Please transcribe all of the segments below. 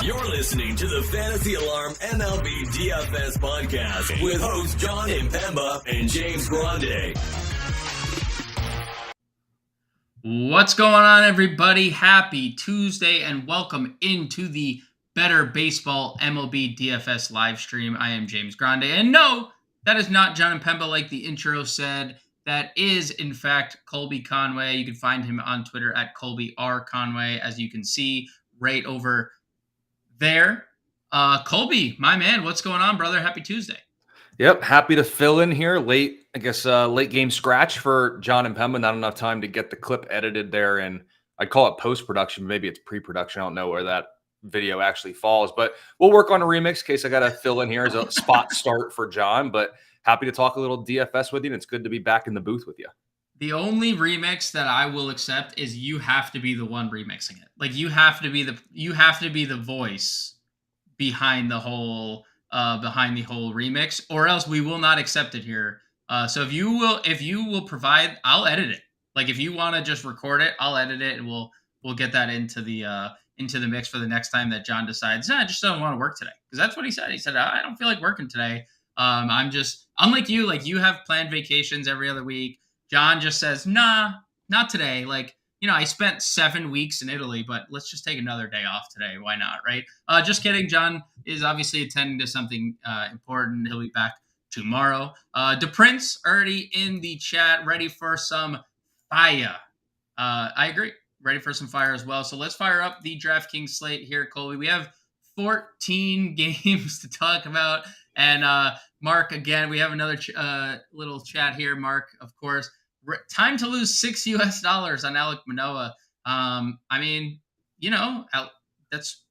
You're listening to the Fantasy Alarm MLB DFS podcast with hosts John Impemba and James Grande. What's going on, everybody? Happy Tuesday and welcome into the Better Baseball MLB DFS live stream. I am James Grande, and no, that is not John Impemba like the intro said. That is, in fact, Colby Conway. You can find him on Twitter at Colby R. Conway, as you can see right over there. Colby, my man, what's going on, brother? Happy Tuesday. Yep, happy to fill in here. Late game scratch for John and Pemba. Not enough time to get the clip edited there, and I'd call it post-production. Maybe it's pre-production. I don't know where that video actually falls, but we'll work on a remix in case I got to fill in here as a spot start for John. But happy to talk a little DFS with you, and it's good to be back in the booth with you. The only remix that I will accept is you have to be the one remixing it. Like you have to be the voice behind the whole remix, or else we will not accept it here. So if you will provide, I'll edit it. Like if you want to just record it, I'll edit it, and we'll get that into the mix for the next time that John decides, I just don't want to work today. Because that's what he said. He said, I don't feel like working today. I'm just, unlike you, like you have planned vacations every other week. John just says, nah, not today. Like, I spent 7 weeks in Italy, but let's just take another day off today. Why not, right? Just kidding. John is obviously attending to something important. He'll be back tomorrow. DePrince already in the chat, ready for some fire. I agree. Ready for some fire as well. So let's fire up the DraftKings slate here, Colby. We have 14 games to talk about. And Mark, again, we have another little chat here. Mark, of course. Time to lose $6 on Alek Manoah. That's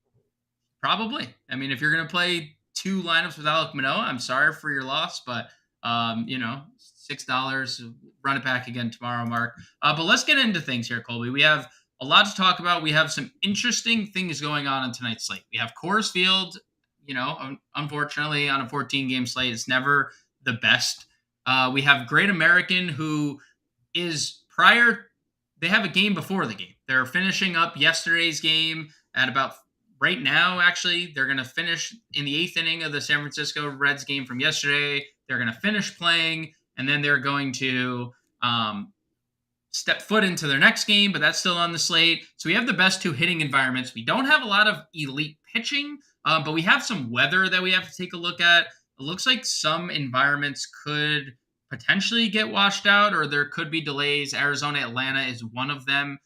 probably. If you're going to play two lineups with Alek Manoah, I'm sorry for your loss, but $6. Run it back again tomorrow, Mark. But let's get into things here, Colby. We have a lot to talk about. We have some interesting things going on tonight's slate. We have Coors Field. Unfortunately, on a 14-game slate, it's never the best. We have Great American, who is they have a game before the game. They're finishing up yesterday's game at about right now, actually. They're going to finish in the 8th inning of the San Francisco Reds game from yesterday. They're going to finish playing, and then they're going to step foot into their next game, but that's still on the slate. So we have the best two hitting environments. We don't have a lot of elite pitching, but we have some weather that we have to take a look at. It looks like some environments could potentially get washed out, or there could be delays. Arizona, Atlanta is one of them,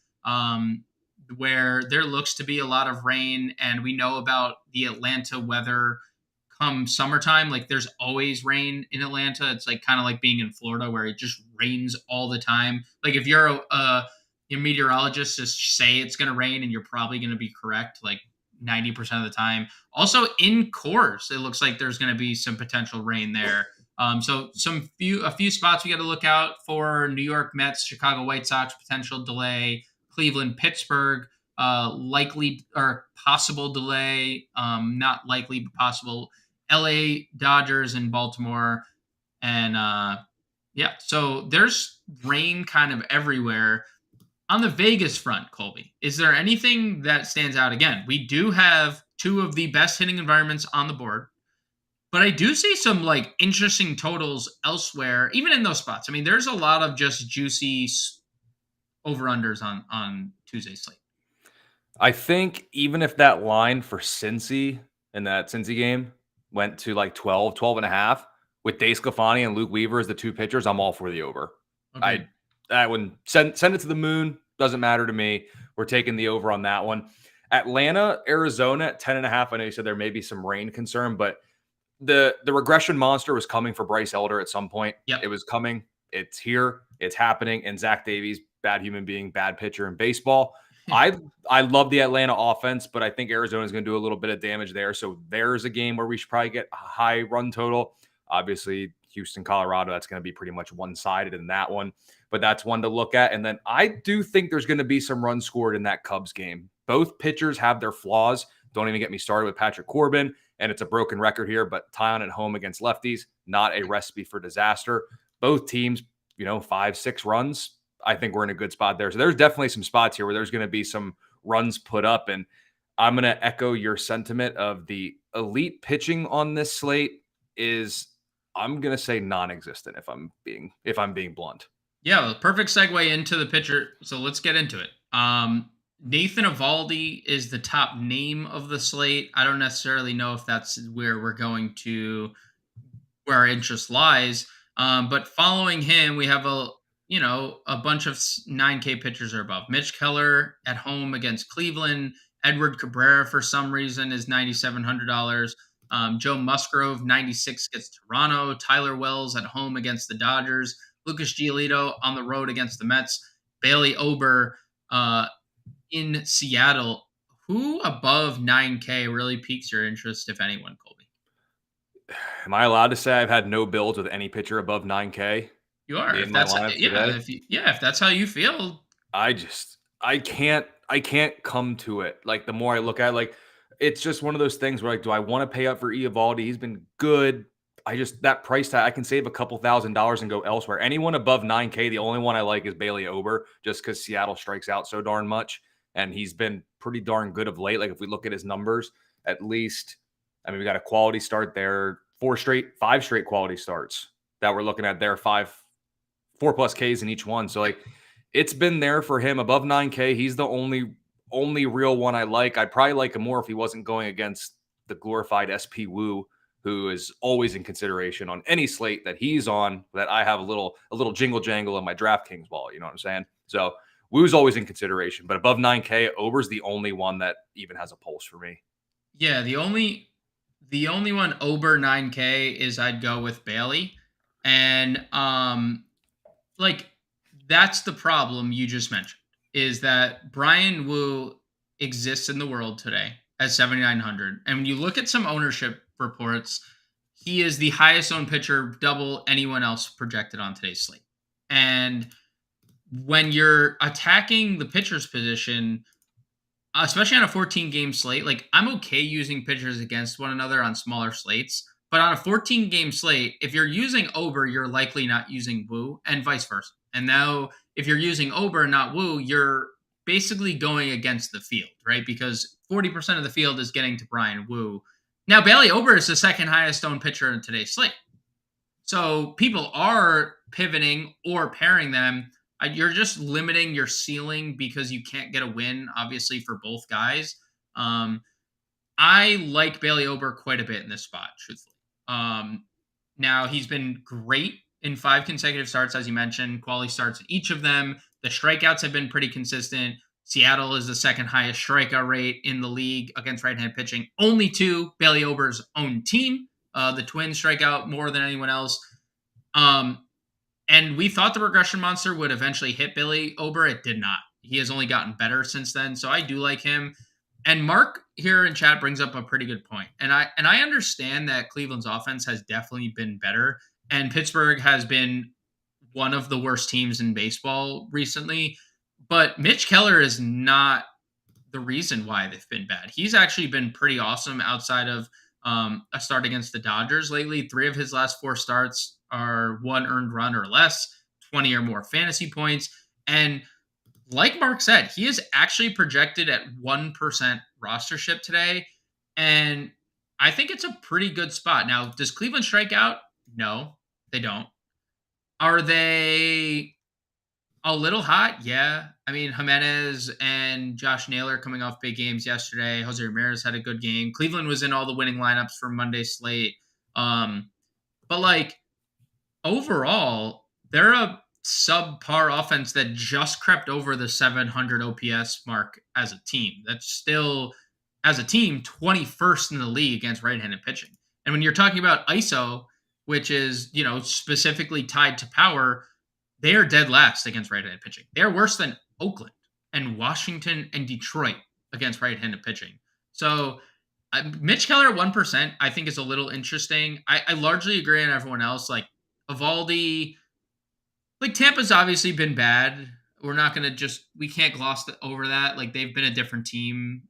where there looks to be a lot of rain, and we know about the Atlanta weather come summertime. Like there's always rain in Atlanta. It's like kind of like being in Florida where it just rains all the time. Like if you're a meteorologist, just say it's going to rain and you're probably going to be correct like 90% of the time. Also in Coors, it looks like there's going to be some potential rain there. So a few spots we got to look out for: New York Mets, Chicago White Sox, potential delay; Cleveland, Pittsburgh, likely or possible delay, not likely but possible; LA Dodgers and Baltimore. And so there's rain kind of everywhere. On the Vegas front, Colby, is there anything that stands out? Again, we do have two of the best hitting environments on the board. But I do see some like interesting totals elsewhere, even in those spots. There's a lot of just juicy over-unders on Tuesday's slate. I think even if that line for Cincy in that Cincy game went to like 12 and a half with Dave Sclafani and Luke Weaver as the two pitchers, I'm all for the over. Okay. I wouldn't send it to the moon. Doesn't matter to me. We're taking the over on that one. Atlanta, Arizona at 10 and a half. I know you said there may be some rain concern, but the regression monster was coming for Bryce Elder at some point. Yep. It was coming. It's here. It's happening. And Zach Davies, bad human being, bad pitcher in baseball. I love the Atlanta offense, but I think Arizona is going to do a little bit of damage there. So there's a game where we should probably get a high run total. Obviously, Houston, Colorado, that's going to be pretty much one-sided in that one. But that's one to look at. And then I do think there's going to be some runs scored in that Cubs game. Both pitchers have their flaws. Don't even get me started with Patrick Corbin. And it's a broken record here, but Tyon at home against lefties, not a recipe for disaster. Both teams, 5-6 runs. I think we're in a good spot there. So there's definitely some spots here where there's going to be some runs put up. And I'm going to echo your sentiment of the elite pitching on this slate is, I'm going to say, non-existent if I'm being blunt. Yeah, well, perfect segue into the pitcher. So let's get into it. Nathan Eovaldi is the top name of the slate. I don't necessarily know if that's where our interest lies. But following him, we have a bunch of 9K pitchers or above. Mitch Keller at home against Cleveland. Edward Cabrera, for some reason, is $9,700. Joe Musgrove, 96, gets Toronto. Tyler Wells at home against the Dodgers. Lucas Giolito on the road against the Mets. Bailey Ober in Seattle. Who above 9K really piques your interest, if anyone, Colby? Am I allowed to say I've had no builds with any pitcher above 9K? You are. In my lineup today? If that's how you feel. I can't come to it. Like, the more I look at it, like, it's just one of those things where, like, do I want to pay up for Eovaldi? He's been good. That price tag, I can save a couple $1,000s and go elsewhere. Anyone above 9K, the only one I like is Bailey Ober, just because Seattle strikes out so darn much. And he's been pretty darn good of late. Like, if we look at his numbers, at least, I mean, we got a quality start there, 5 straight quality starts that we're looking at there, 4+ Ks in each one. So, like, it's been there for him above 9K. He's the only real one I like. I'd probably like him more if he wasn't going against the glorified SP Wu, who is always in consideration on any slate that he's on, that I have a little jingle jangle in my DraftKings wallet. You know what I'm saying? So Wu's always in consideration, but above 9K, Ober's the only one that even has a pulse for me. Yeah, the only one Ober 9K is I'd go with Bailey. And like, that's the problem you just mentioned, is that Brian Wu exists in the world today at 7,900. And when you look at some ownership reports, he is the highest owned pitcher, double anyone else projected on today's slate. And when you're attacking the pitcher's position, especially on a 14-game slate, like, I'm okay using pitchers against one another on smaller slates. But on a 14-game slate, if you're using Ober, you're likely not using Wu, and vice versa. And now, if you're using Ober, not Wu, you're basically going against the field, right? Because 40% of the field is getting to Brian Wu. Now, Bailey Ober is the second highest owned pitcher in today's slate. So people are pivoting or pairing them. You're just limiting your ceiling because you can't get a win, obviously, for both guys. I like Bailey Ober quite a bit in this spot, truthfully. Now, he's been great in 5 consecutive starts, as you mentioned, quality starts in each of them. The strikeouts have been pretty consistent. Seattle is the second highest strikeout rate in the league against right-handed pitching, only to Bailey Ober's own team. The Twins strike out more than anyone else. And we thought the regression monster would eventually hit Bailey Ober. It did not. He has only gotten better since then. So I do like him. And Mark here in chat brings up a pretty good point. And I understand that Cleveland's offense has definitely been better. And Pittsburgh has been one of the worst teams in baseball recently. But Mitch Keller is not the reason why they've been bad. He's actually been pretty awesome outside of a start against the Dodgers lately. 3 of his last 4 starts are 1 earned run or less, 20 or more fantasy points. And like Mark said, he is actually projected at 1% rostership today. And I think it's a pretty good spot. Now, does Cleveland strike out? No, they don't. Are they a little hot? Yeah. I mean, Jimenez and Josh Naylor coming off big games yesterday. Jose Ramirez had a good game. Cleveland was in all the winning lineups for Monday's slate. But like, overall, they're a subpar offense that just crept over the 700 OPS mark as a team. That's still, as a team, 21st in the league against right-handed pitching. And when you're talking about ISO, which is, specifically tied to power, they are dead last against right-handed pitching. They're worse than Oakland and Washington and Detroit against right-handed pitching. So Mitch Keller at 1%, I think, is a little interesting. I largely agree on everyone else. Like, Eovaldi, like, Tampa's obviously been bad. We're not going to we can't gloss over that. Like, they've been a different team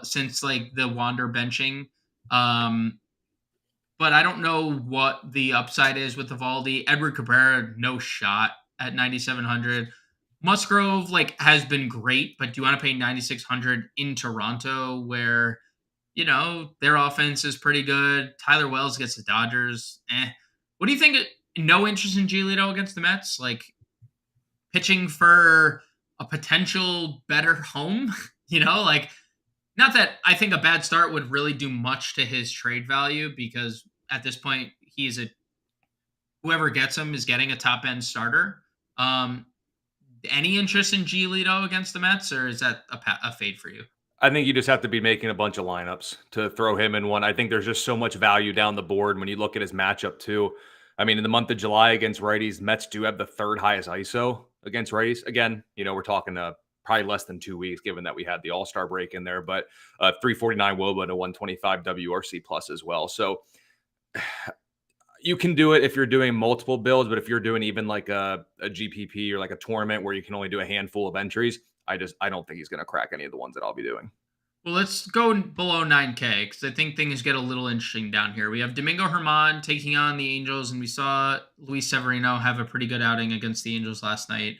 since like the Wander benching. But I don't know what the upside is with Eovaldi. Edward Cabrera, no shot at 9,700. Musgrove has been great, but do you want to pay 9,600 in Toronto where their offense is pretty good? Tyler Wells gets the Dodgers. What do you think? No interest in Giolito against the Mets, pitching for a potential better home. Not that I think a bad start would really do much to his trade value, because at this point whoever gets him is getting a top end starter. Any interest in Giolito against the Mets, or is that a fade for you? I think you just have to be making a bunch of lineups to throw him in one. I think there's just so much value down the board when you look at his matchup too. I mean, in the month of July against righties, Mets do have the third highest ISO against righties. Again, we're talking probably less than 2 weeks, given that we had the All-Star break in there, but 349 WOBA and a 125 WRC plus as well. So you can do it if you're doing multiple builds, but if you're doing even like a GPP or like a tournament where you can only do a handful of entries, I don't think he's going to crack any of the ones that I'll be doing. Well, let's go below 9K, because I think things get a little interesting down here. We have Domingo Germán taking on the Angels, and we saw Luis Severino have a pretty good outing against the Angels last night.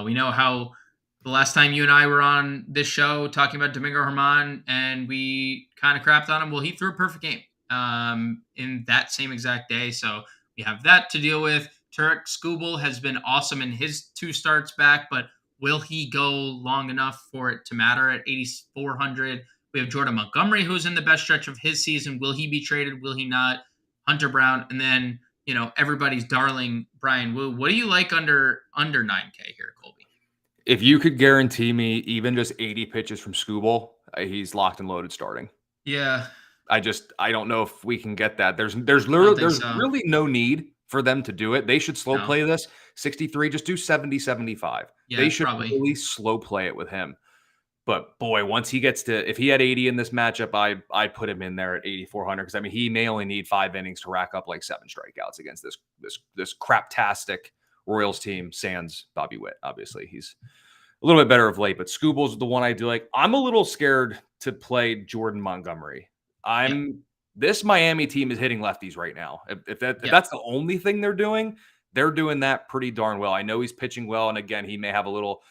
We know how the last time you and I were on this show talking about Domingo Germán, and we kind of crapped on him. Well, he threw a perfect game in that same exact day, so we have that to deal with. Tarek Skubal has been awesome in his 2 starts back, but will he go long enough for it to matter at 8,400? We have Jordan Montgomery, who's in the best stretch of his season. Will he be traded? Will he not? Hunter Brown, and then everybody's darling Brian Wu. What do you like under 9K here, Colby? If you could guarantee me even just 80 pitches from Skubal, he's locked and loaded starting. Yeah. I don't know if we can get that. There's really no need for them to do it. They should slow play this. 63, just do 70, 75. Yeah, they should probably really slow play it with him. But boy, once he gets to, if he had 80 in this matchup, I put him in there at 8,400, because I mean, he may only need 5 innings to rack up like 7 strikeouts against this craptastic Royals team, sans Bobby Witt. Obviously, he's a little bit better of late, but Skubal's the one I do like. I'm a little scared to play Jordan Montgomery. This Miami team is hitting lefties right now. If that's the only thing they're doing that pretty darn well. I know he's pitching well, and again, he may have a little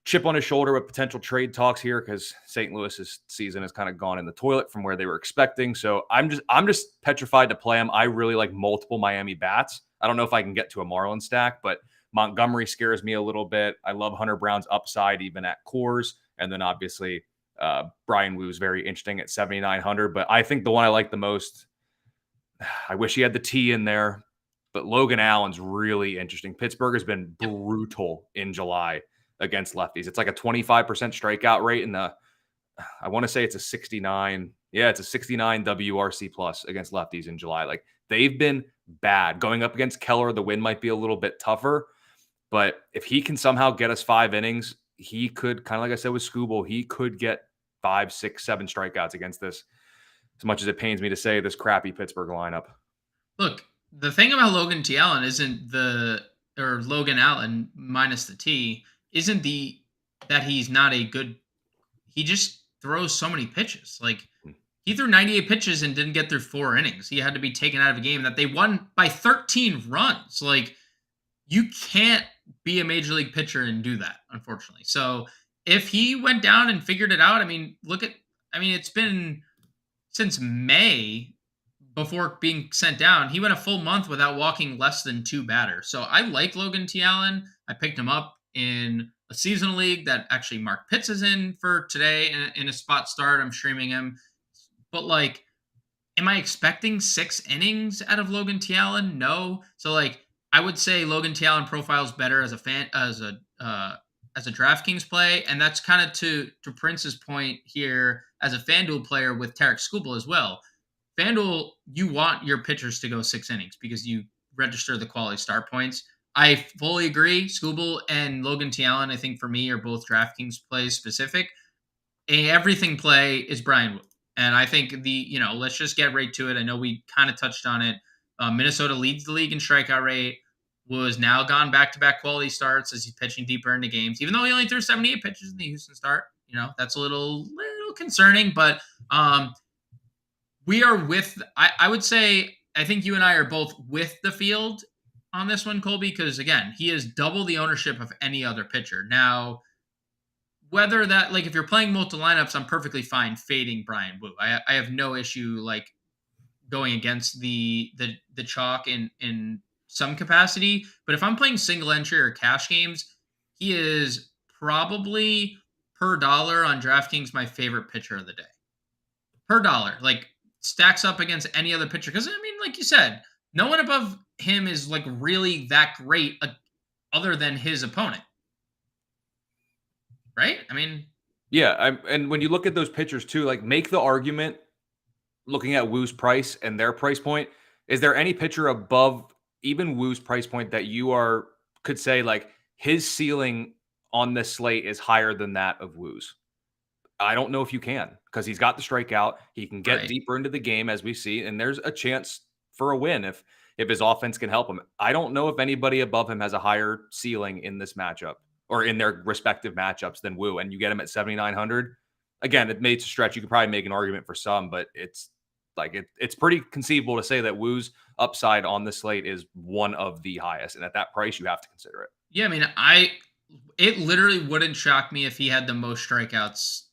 chip on his shoulder with potential trade talks here, because St. Louis's season has kind of gone in the toilet from where they were expecting. So I'm just petrified to play him. I really like multiple Miami bats. I don't know if I can get to a Marlin stack, but Montgomery scares me a little bit. I love Hunter Brown's upside even at Coors, and then obviously Brian Wu is very interesting at 7,900. But I think the one I like the most, I wish he had the T in there, but Logan Allen's really interesting. Pittsburgh has been brutal in July against lefties. It's like a 25% strikeout rate, and I want to say it's a 69. Yeah, it's a 69 WRC plus against lefties in July. Like, they've been bad. Going up against Keller, the win might be a little bit tougher, but if he can somehow get us 5 innings, he could, kind of like I said with Skubal, he could get 5, 6, 7 strikeouts against this, as much as it pains me to say, this crappy Pittsburgh lineup. Look, the thing about Logan T. Allen or Logan Allen minus the T, isn't that he's not a good, he just throws so many pitches. Like, he threw 98 pitches and didn't get through 4 innings. He had to be taken out of a game that they won by 13 runs. Like, you can't be a major league pitcher and do that, unfortunately. So if he went down and figured it out, it's been since May before being sent down. He went a full month without walking less than 2 batters. So I like Logan T. Allen. I picked him up in a seasonal league that actually Mark Pitts is in for today in a spot start. I'm streaming him. But am I expecting 6 innings out of Logan T. Allen? No. So I would say Logan T. Allen profiles better as a DraftKings play, and that's kind of to Prince's point here as a FanDuel player with Tarek Skubal as well. FanDuel, you want your pitchers to go 6 innings because you register the quality start points. I fully agree. Skubal and Logan T. Allen, I think for me, are both DraftKings plays specific. Everything play is Brian Wu. And I think let's just get right to it. I know we kind of touched on it. Minnesota leads the league in strikeout rate, was now gone back-to-back quality starts as he's pitching deeper into games, even though he only threw 78 pitches in the Houston start. That's a little concerning, but we are I would say, I think you and I are both with the field on this one, Colby, because again, he has double the ownership of any other pitcher. Now, whether that, like, if you're playing multiple lineups, I'm perfectly fine fading Brian Wu. I have no issue like going against the chalk in some capacity. But if I'm playing single entry or cash games, he is probably per dollar on DraftKings my favorite pitcher of the day. Per dollar, like stacks up against any other pitcher. Because I mean, like you said, no one above him is like really that great, other than his opponent, right? I mean, Yeah, and when you look at those pitchers too, like make the argument looking at Woo's price and their price point, is there any pitcher above even Woo's price point that you could say like his ceiling on this slate is higher than that of Woo's? I don't know if you can, because he's got the strikeout. He can get right. deeper into the game as we see, and there's a chance for a win if his offense can help him. I don't know if anybody above him has a higher ceiling in this matchup or in their respective matchups than Woo, and you get him at 7,900. Again, it makes a stretch. You could probably make an argument for some, but it's like it's pretty conceivable to say that Woo's upside on the slate is one of the highest, and at that price, you have to consider it. Yeah, I mean, it literally wouldn't shock me if he had the most strikeouts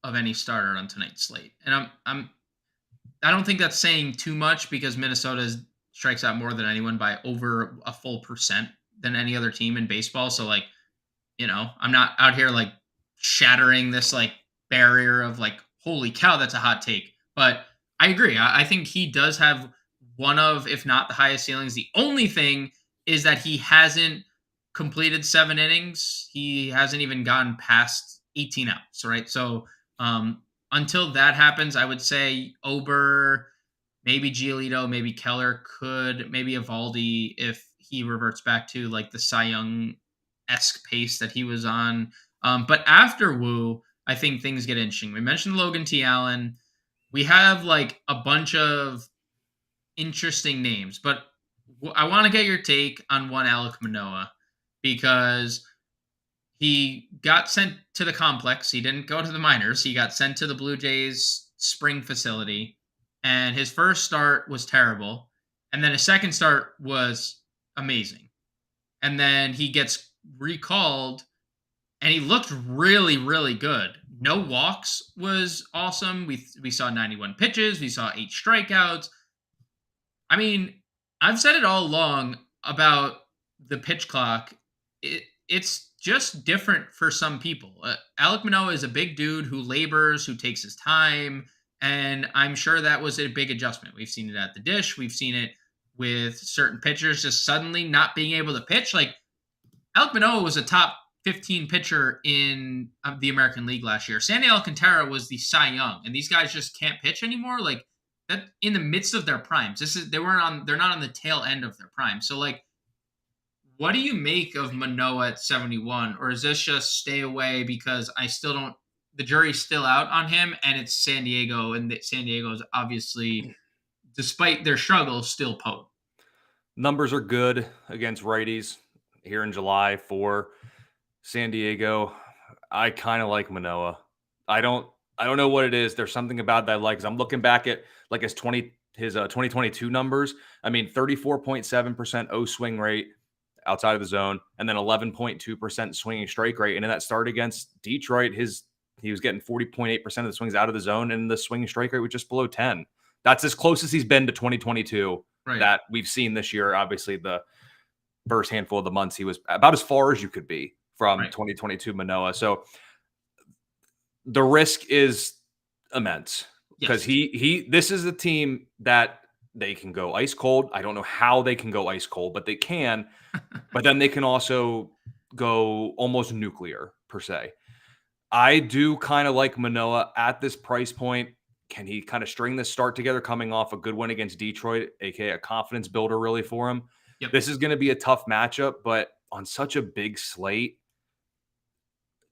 of any starter on tonight's slate. And I don't think that's saying too much, because Minnesota strikes out more than anyone by over a full percent than any other team in baseball. So like, I'm not out here like shattering this like barrier of like, holy cow, that's a hot take. But I agree. I think he does have one of, if not the highest ceilings. The only thing is that he hasn't completed 7 innings. He hasn't even gotten past 18 outs, right? So until that happens, I would say Ober, maybe Giolito, maybe Keller, maybe Evaldi if he reverts back to like the Cy Young-esque pace that he was on. But after Wu, I think things get interesting. We mentioned Logan T. Allen. We have like a bunch of interesting names, but I want to get your take on one Alek Manoah, because he got sent to the complex. He didn't go to the minors. He got sent to the Blue Jays spring facility, and his first start was terrible. And then his second start was amazing. And then he gets recalled, and he looked really, really good. No walks was awesome. We saw 91 pitches. We saw 8 strikeouts. I mean, I've said it all along about the pitch clock. It's just different for some people. Alek Manoah is a big dude who labors, who takes his time, and I'm sure that was a big adjustment. We've seen it at the dish. We've seen it with certain pitchers just suddenly not being able to pitch. Like, Alek Manoah was a top 15 pitcher in the American League last year. Sandy Alcantara was the Cy Young, and these guys just can't pitch anymore. Like, that in the midst of their primes. They're not on the tail end of their prime. So like, what do you make of Manoah at 71? Or is this just stay away because the jury's still out on him, and it's San Diego, and San Diego's obviously, despite their struggles, still potent. Numbers are good against righties here in July for San Diego. I kind of like Manoah. I don't know what it is. There's something about that I like. 'Cause I'm looking back at like his 2022 numbers. I mean, 34.7% O swing rate outside of the zone, and then 11.2% swinging strike rate. And in that start against Detroit, he was getting 40.8% of the swings out of the zone, and the swinging strike rate was just below 10. That's as close as he's been to 2022 that we've seen this year. Obviously, the first handful of the months, he was about as far as you could be from 2022 Manoah. So the risk is immense, because this is a team that they can go ice cold. I don't know how they can go ice cold, but they can. But then they can also go almost nuclear, per se. I do kind of like Manoah at this price point. Can he kind of string this start together coming off a good win against Detroit, aka a confidence builder really for him? Yep. This is going to be a tough matchup, but on such a big slate,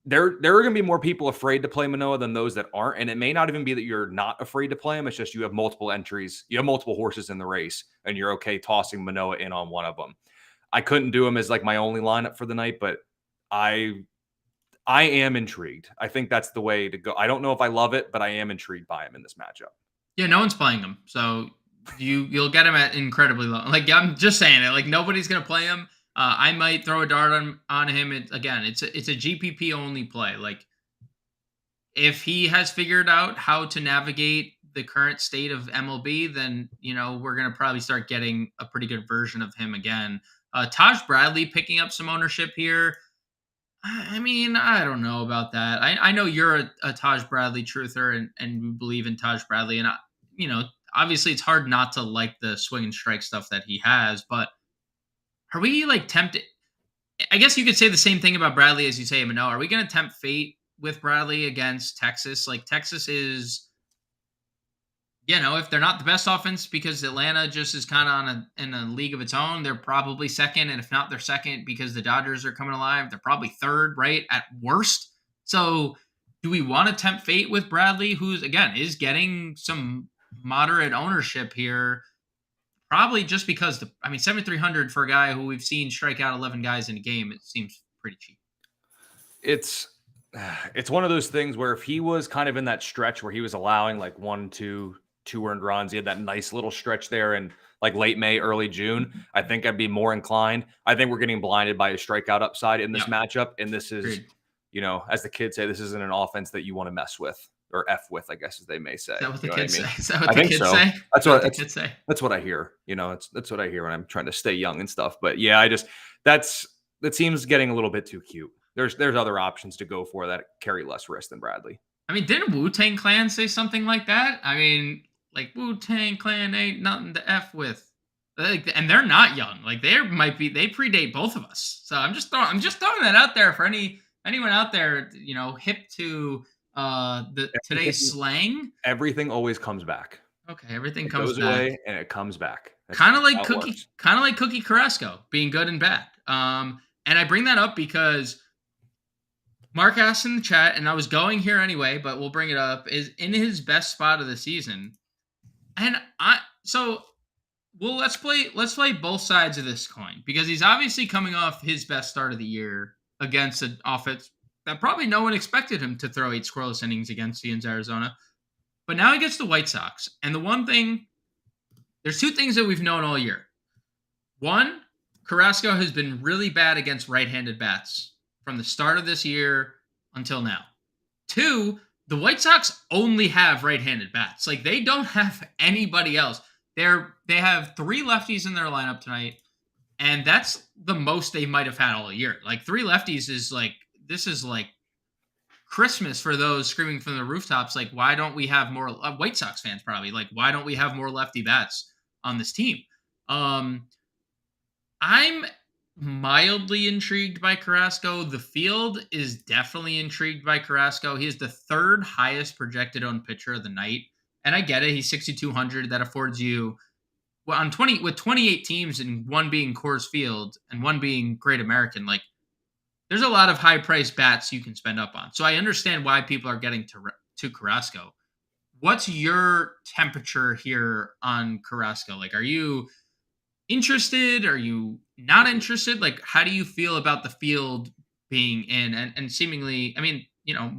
there are going to be more people afraid to play Manoah than those that aren't. And it may not even be that you're not afraid to play him. It's just you have multiple entries. You have multiple horses in the race, and you're okay tossing Manoah in on one of them. I couldn't do him as like my only lineup for the night, but I am intrigued. I think that's the way to go. I don't know if I love it, but I am intrigued by him in this matchup. Yeah, no one's playing him. So You'll get him at incredibly low. Like I'm just saying it. Like nobody's gonna play him. I might throw a dart on him. Again, it's a GPP only play. Like if he has figured out how to navigate the current state of MLB, then we're gonna probably start getting a pretty good version of him again. Taj Bradley picking up some ownership here. I mean, I don't know about that. I know you're a Taj Bradley truther and you believe in Taj Bradley, and obviously it's hard not to like the swing and strike stuff that he has, but are we like tempted? I guess you could say the same thing about Bradley as you say Mano. Are we going to tempt fate with Bradley against Texas? Like Texas is, if they're not the best offense because Atlanta just is kind of in a league of its own, they're probably second. And if not, they're second because the Dodgers are coming alive. They're probably third, right? At worst. So do we want to tempt fate with Bradley, who's, again, is getting some moderate ownership here? Probably just because 7,300 for a guy who we've seen strike out 11 guys in a game, it seems pretty cheap. It's one of those things where if he was kind of in that stretch where he was allowing like 1-2 earned runs, he had that nice little stretch there in like late May, early June, I think I'd be more inclined. I think we're getting blinded by a strikeout upside in this matchup. And this is, as the kids say, this isn't an offense that you want to mess with. Or F with, I guess, as they may say. Is that what the kids say? Is that what the kids say? That's what the kids say. That's what I hear. That's what I hear when I'm trying to stay young and stuff. But yeah, that seems getting a little bit too cute. There's other options to go for that carry less risk than Bradley. I mean, didn't Wu-Tang Clan say something like that? I mean, like Wu-Tang Clan ain't nothing to F with. And they're not young. Like they predate both of us. So I'm just throwing that out there for anyone out there, hip to today's slang. Everything always comes back. Okay, everything goes back. away and it comes back. Kind of like Cookie Carrasco being good and bad. And I bring that up because Mark asked in the chat, and I was going here anyway, but we'll bring it up, is in his best spot of the season. And let's play both sides of this coin, because he's obviously coming off his best start of the year against an offense that probably no one expected him to throw 8 scoreless innings against in Arizona. But now he gets the White Sox. And there's 2 things that we've known all year. One, Carrasco has been really bad against right-handed bats from the start of this year until now. 2, the White Sox only have right-handed bats. Like, they don't have anybody else. They have 3 lefties in their lineup tonight, and that's the most they might have had all year. Like, 3 lefties is like, this is like Christmas for those screaming from the rooftops. Like, why don't we have more White Sox fans? Probably like, why don't we have more lefty bats on this team? I'm mildly intrigued by Carrasco. The field is definitely intrigued by Carrasco. He is the 3rd highest projected owned pitcher of the night. And I get it. He's 6,200. That affords you with 28 teams and one being Coors Field and one being Great American. Like, there's a lot of high-priced bats you can spend up on. So I understand why people are getting to Carrasco. What's your temperature here on Carrasco? Like, are you interested? Are you not interested? Like, how do you feel about the field being in? And seemingly, I mean,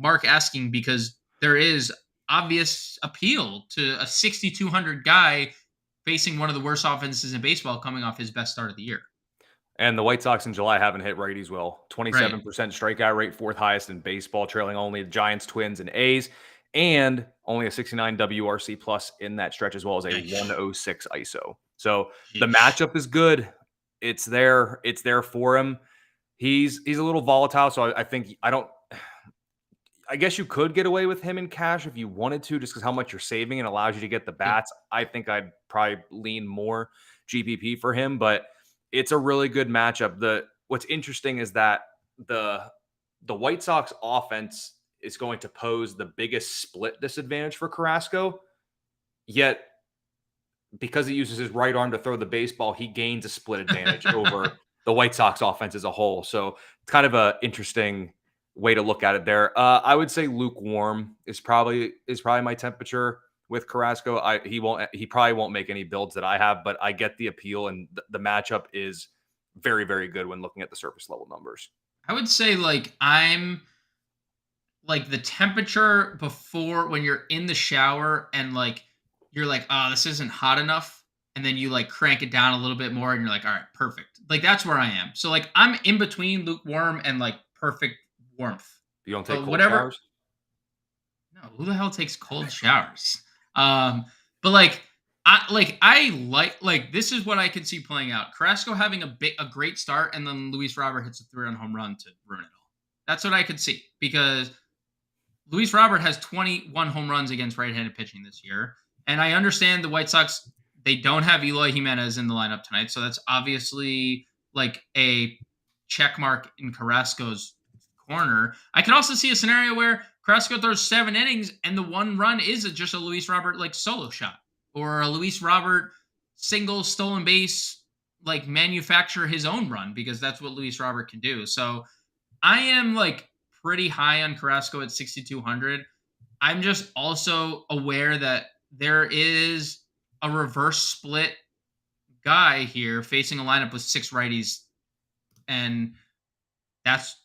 Mark asking because there is obvious appeal to a 6,200 guy facing one of the worst offenses in baseball coming off his best start of the year. And the White Sox in July haven't hit righties well. 27% strikeout rate, 4th highest in baseball, trailing only the Giants, Twins, and A's, and only a 69 WRC plus in that stretch, as well as a 106 ISO. So the matchup is good. It's there. It's there for him. He's a little volatile, so I guess you could get away with him in cash if you wanted to, just because how much you're saving and allows you to get the bats. I think I'd probably lean more GPP for him, but it's a really good matchup. What's interesting is that the White Sox offense is going to pose the biggest split disadvantage for Carrasco, yet because he uses his right arm to throw the baseball, he gains a split advantage over the White Sox offense as a whole. So it's kind of an interesting way to look at it there. I would say lukewarm is probably my temperature with Carrasco. He probably won't make any builds that I have, but I get the appeal, and the matchup is very, very good when looking at the surface level numbers. I would say I'm like the temperature before when you're in the shower and like you're like, oh, this isn't hot enough. And then you like crank it down a little bit more and you're like, all right, perfect. Like that's where I am. So like I'm in between lukewarm and like perfect warmth. You don't take So cold whatever. showers? No, who the hell takes cold showers? Um, but I like this is what I could see playing out. Carrasco having a great start, and then Luis Robert hits a 3-run home run to ruin it all. That's what I could see because Luis Robert has 21 home runs against right-handed pitching this year, and I understand the White Sox, they don't have Eloy Jimenez in the lineup tonight, so that's obviously like a check mark in Carrasco's corner. I can also see a scenario where Carrasco throws 7 innings and the one run is just a Luis Robert like solo shot or a Luis Robert single stolen base, like manufacture his own run because that's what Luis Robert can do. So I am like pretty high on Carrasco at 6,200. I'm just also aware that there is a reverse split guy here facing a lineup with 6 righties, and that's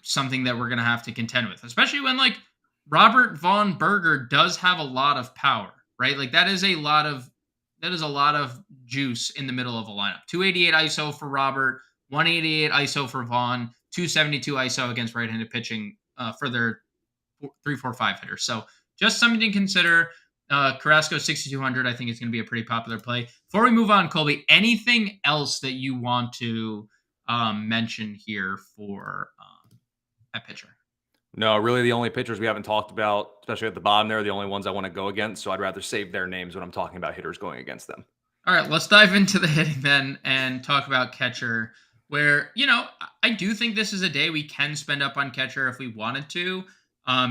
something that we're gonna have to contend with, especially when like Robert Von Berger does have a lot of power, right? Like that is a lot of juice in the middle of a lineup. 288 ISO for Robert, 188 ISO for Vaughn, 272 ISO against right-handed pitching for their 3-4-5 hitters. So just something to consider. Carrasco 6,200. I think it's going to be a pretty popular play. Before we move on, Colby, anything else that you want to mention here for that pitcher? No, really the only pitchers we haven't talked about, especially at the bottom there, are the only ones I want to go against. So I'd rather save their names when I'm talking about hitters going against them. All right, let's dive into the hitting then and talk about catcher, where, I do think this is a day we can spend up on catcher if we wanted to,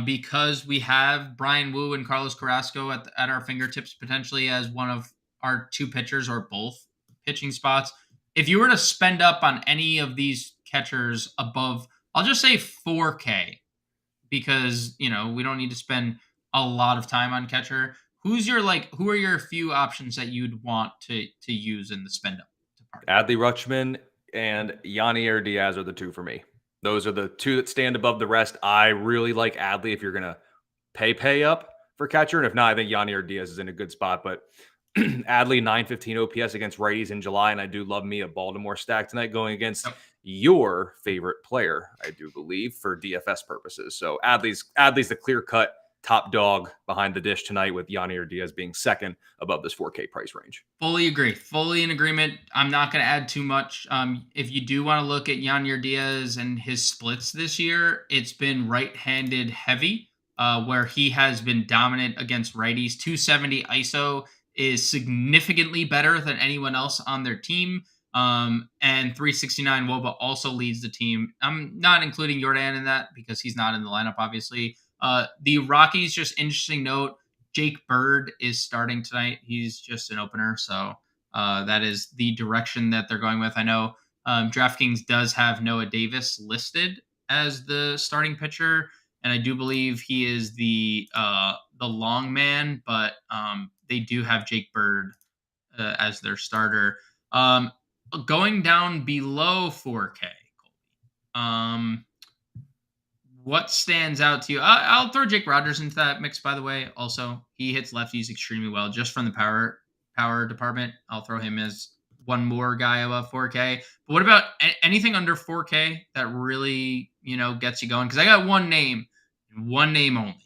because we have Brian Wu and Carlos Carrasco at our fingertips potentially as one of our 2 pitchers or both pitching spots. If you were to spend up on any of these catchers above, I'll just say 4K, because, we don't need to spend a lot of time on catcher. Who are your few options that you'd want to use in the spend up department? Adley Rutschman and Yanier Diaz are the 2 for me. Those are the 2 that stand above the rest. I really like Adley if you're going to pay up for catcher. And if not, I think Yanier Diaz is in a good spot. But Adley, 915 OPS against righties in July. And I do love me a Baltimore stack tonight going against your favorite player, I do believe, for DFS purposes. So Adley's the clear-cut top dog behind the dish tonight, with Yanier Diaz being second above this 4K price range. Fully agree. Fully in agreement. I'm not going to add too much. If you do want to look at Yanier Diaz and his splits this year, it's been right-handed heavy, where he has been dominant against righties. 270 ISO is significantly better than anyone else on their team. And 369 WOBA also leads the team. I'm not including Jordan in that because he's not in the lineup, obviously. The Rockies, just interesting note, Jake Bird is starting tonight. He's just an opener, so that is the direction that they're going with. I know DraftKings does have Noah Davis listed as the starting pitcher, and I do believe he is the long man, but they do have Jake Bird as their starter. Going down below 4K, what stands out to you? I'll throw Jake Rogers into that mix, by the way. Also, he hits lefties extremely well just from the power department. I'll throw him as one more guy above 4K. But what about anything under 4K that really, gets you going? Because I got one name only.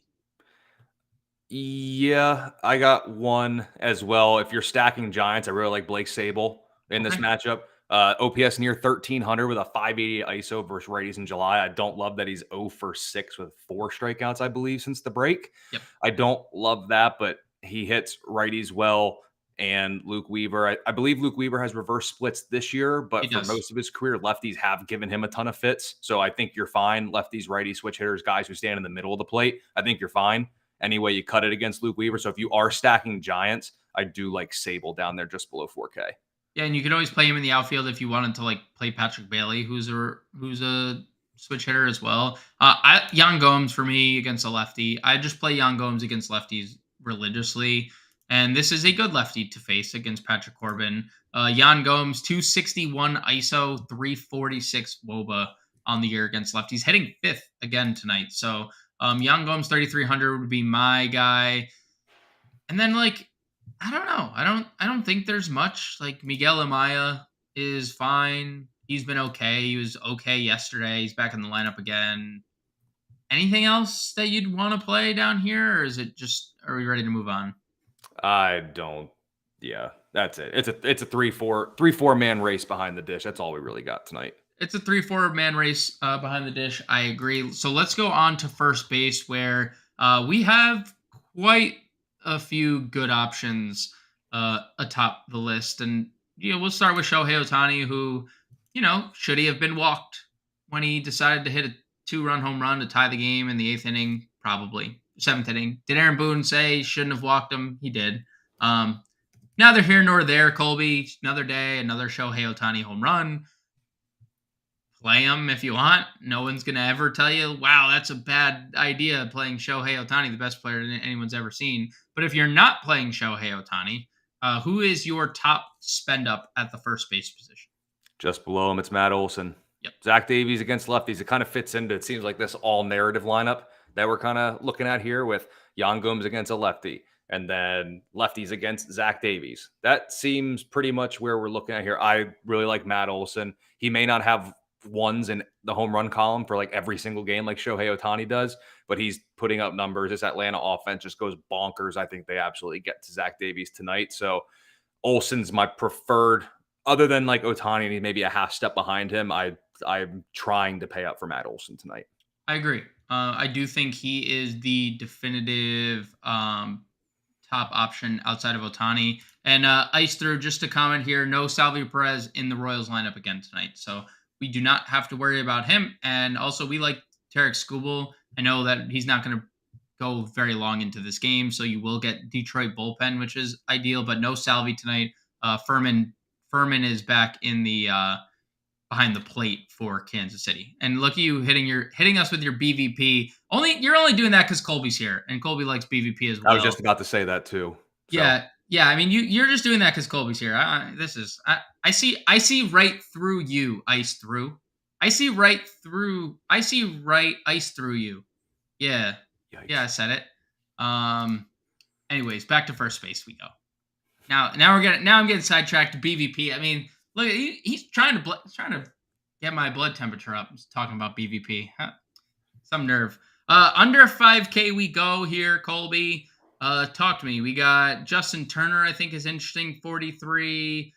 Yeah, I got one as well. If you're stacking Giants, I really like Blake Sable in this matchup. OPS near 1,300 with a 580 ISO versus righties in July. I don't love that he's 0 for 6 with 4 strikeouts, I believe, since the break. Yep. I don't love that, but he hits righties well. And Luke Weaver, I believe Luke Weaver has reverse splits this year, but for most of his career, lefties have given him a ton of fits. So I think you're fine. Lefties, righties, switch hitters, guys who stand in the middle of the plate, I think you're fine. Any way you cut it against Luke Weaver. So if you are stacking Giants, I do like Sable down there just below 4K. Yeah, and you can always play him in the outfield if you wanted to play Patrick Bailey, who's a switch hitter as well. Yan Gomes for me against a lefty. I just play Yan Gomes against lefties religiously, and this is a good lefty to face against Patrick Corbin. Yan Gomes, 261 ISO, 346 WOBA on the year against lefties, hitting 5th again tonight. So Yan Gomes 3,300 would be my guy. And then I don't know. I don't think there's much. Like Miguel Amaya is fine. He's been okay. He was okay yesterday. He's back in the lineup again. Anything else that you'd want to play down here, or is it just are we ready to move on? I don't. Yeah, that's it. It's a 3-4 man race behind the dish. That's all we really got tonight. It's a 3-4 man race behind the dish. I agree. So let's go on to first base where we have quite a few good options atop the list. And, we'll start with Shohei Ohtani, who, should he have been walked when he decided to hit a 2-run home run to tie the game in the 8th inning? Probably. 7th inning. Did Aaron Boone say he shouldn't have walked him? He did. Neither here nor there, Colby. Another day, another Shohei Ohtani home run. Play him if you want. No one's going to ever tell you, wow, that's a bad idea playing Shohei Ohtani, the best player anyone's ever seen. But if you're not playing Shohei Ohtani, who is your top spend up at the first base position? Just below him, it's Matt Olson. Yep. Zach Davies against lefties. It kind of fits into, it seems like, this all narrative lineup that we're kind of looking at here with Yan Gomes against a lefty and then lefties against Zach Davies. That seems pretty much where we're looking at here. I really like Matt Olson. He may not have ones in the home run column for like every single game like Shohei Ohtani does, but he's putting up numbers. This Atlanta offense just goes bonkers. I think they absolutely get to Zach Davies tonight. So Olson's my preferred, other than like Ohtani and he's maybe a half step behind him. I'm trying to pay up for Matt Olson tonight. I agree. I do think he is the definitive top option outside of Ohtani. And ice through just to comment here, no Salvi Perez in the Royals lineup again tonight. So we do not have to worry about him. And also, we like Tarek Skubal. I know that he's not going to go very long into this game, so you will get Detroit bullpen, which is ideal, but no Salvi tonight. Furman is back in the behind the plate for Kansas City. And look at you hitting us with your BVP. You're only doing that because Colby's here, and Colby likes BVP as well. I was just about to say that too. So. Yeah. I mean, you're just doing that because Colby's here. I see right through you, ice through. I see right ice through you. Yeah. Yikes. Yeah, I said it. Anyways, back to first base we go. Now I'm getting sidetracked to BVP. I mean, look, he's trying to get my blood temperature up. He's talking about BVP. Some nerve. Under 5K we go here, Colby. Talk to me. We got Justin Turner, I think is interesting, 43.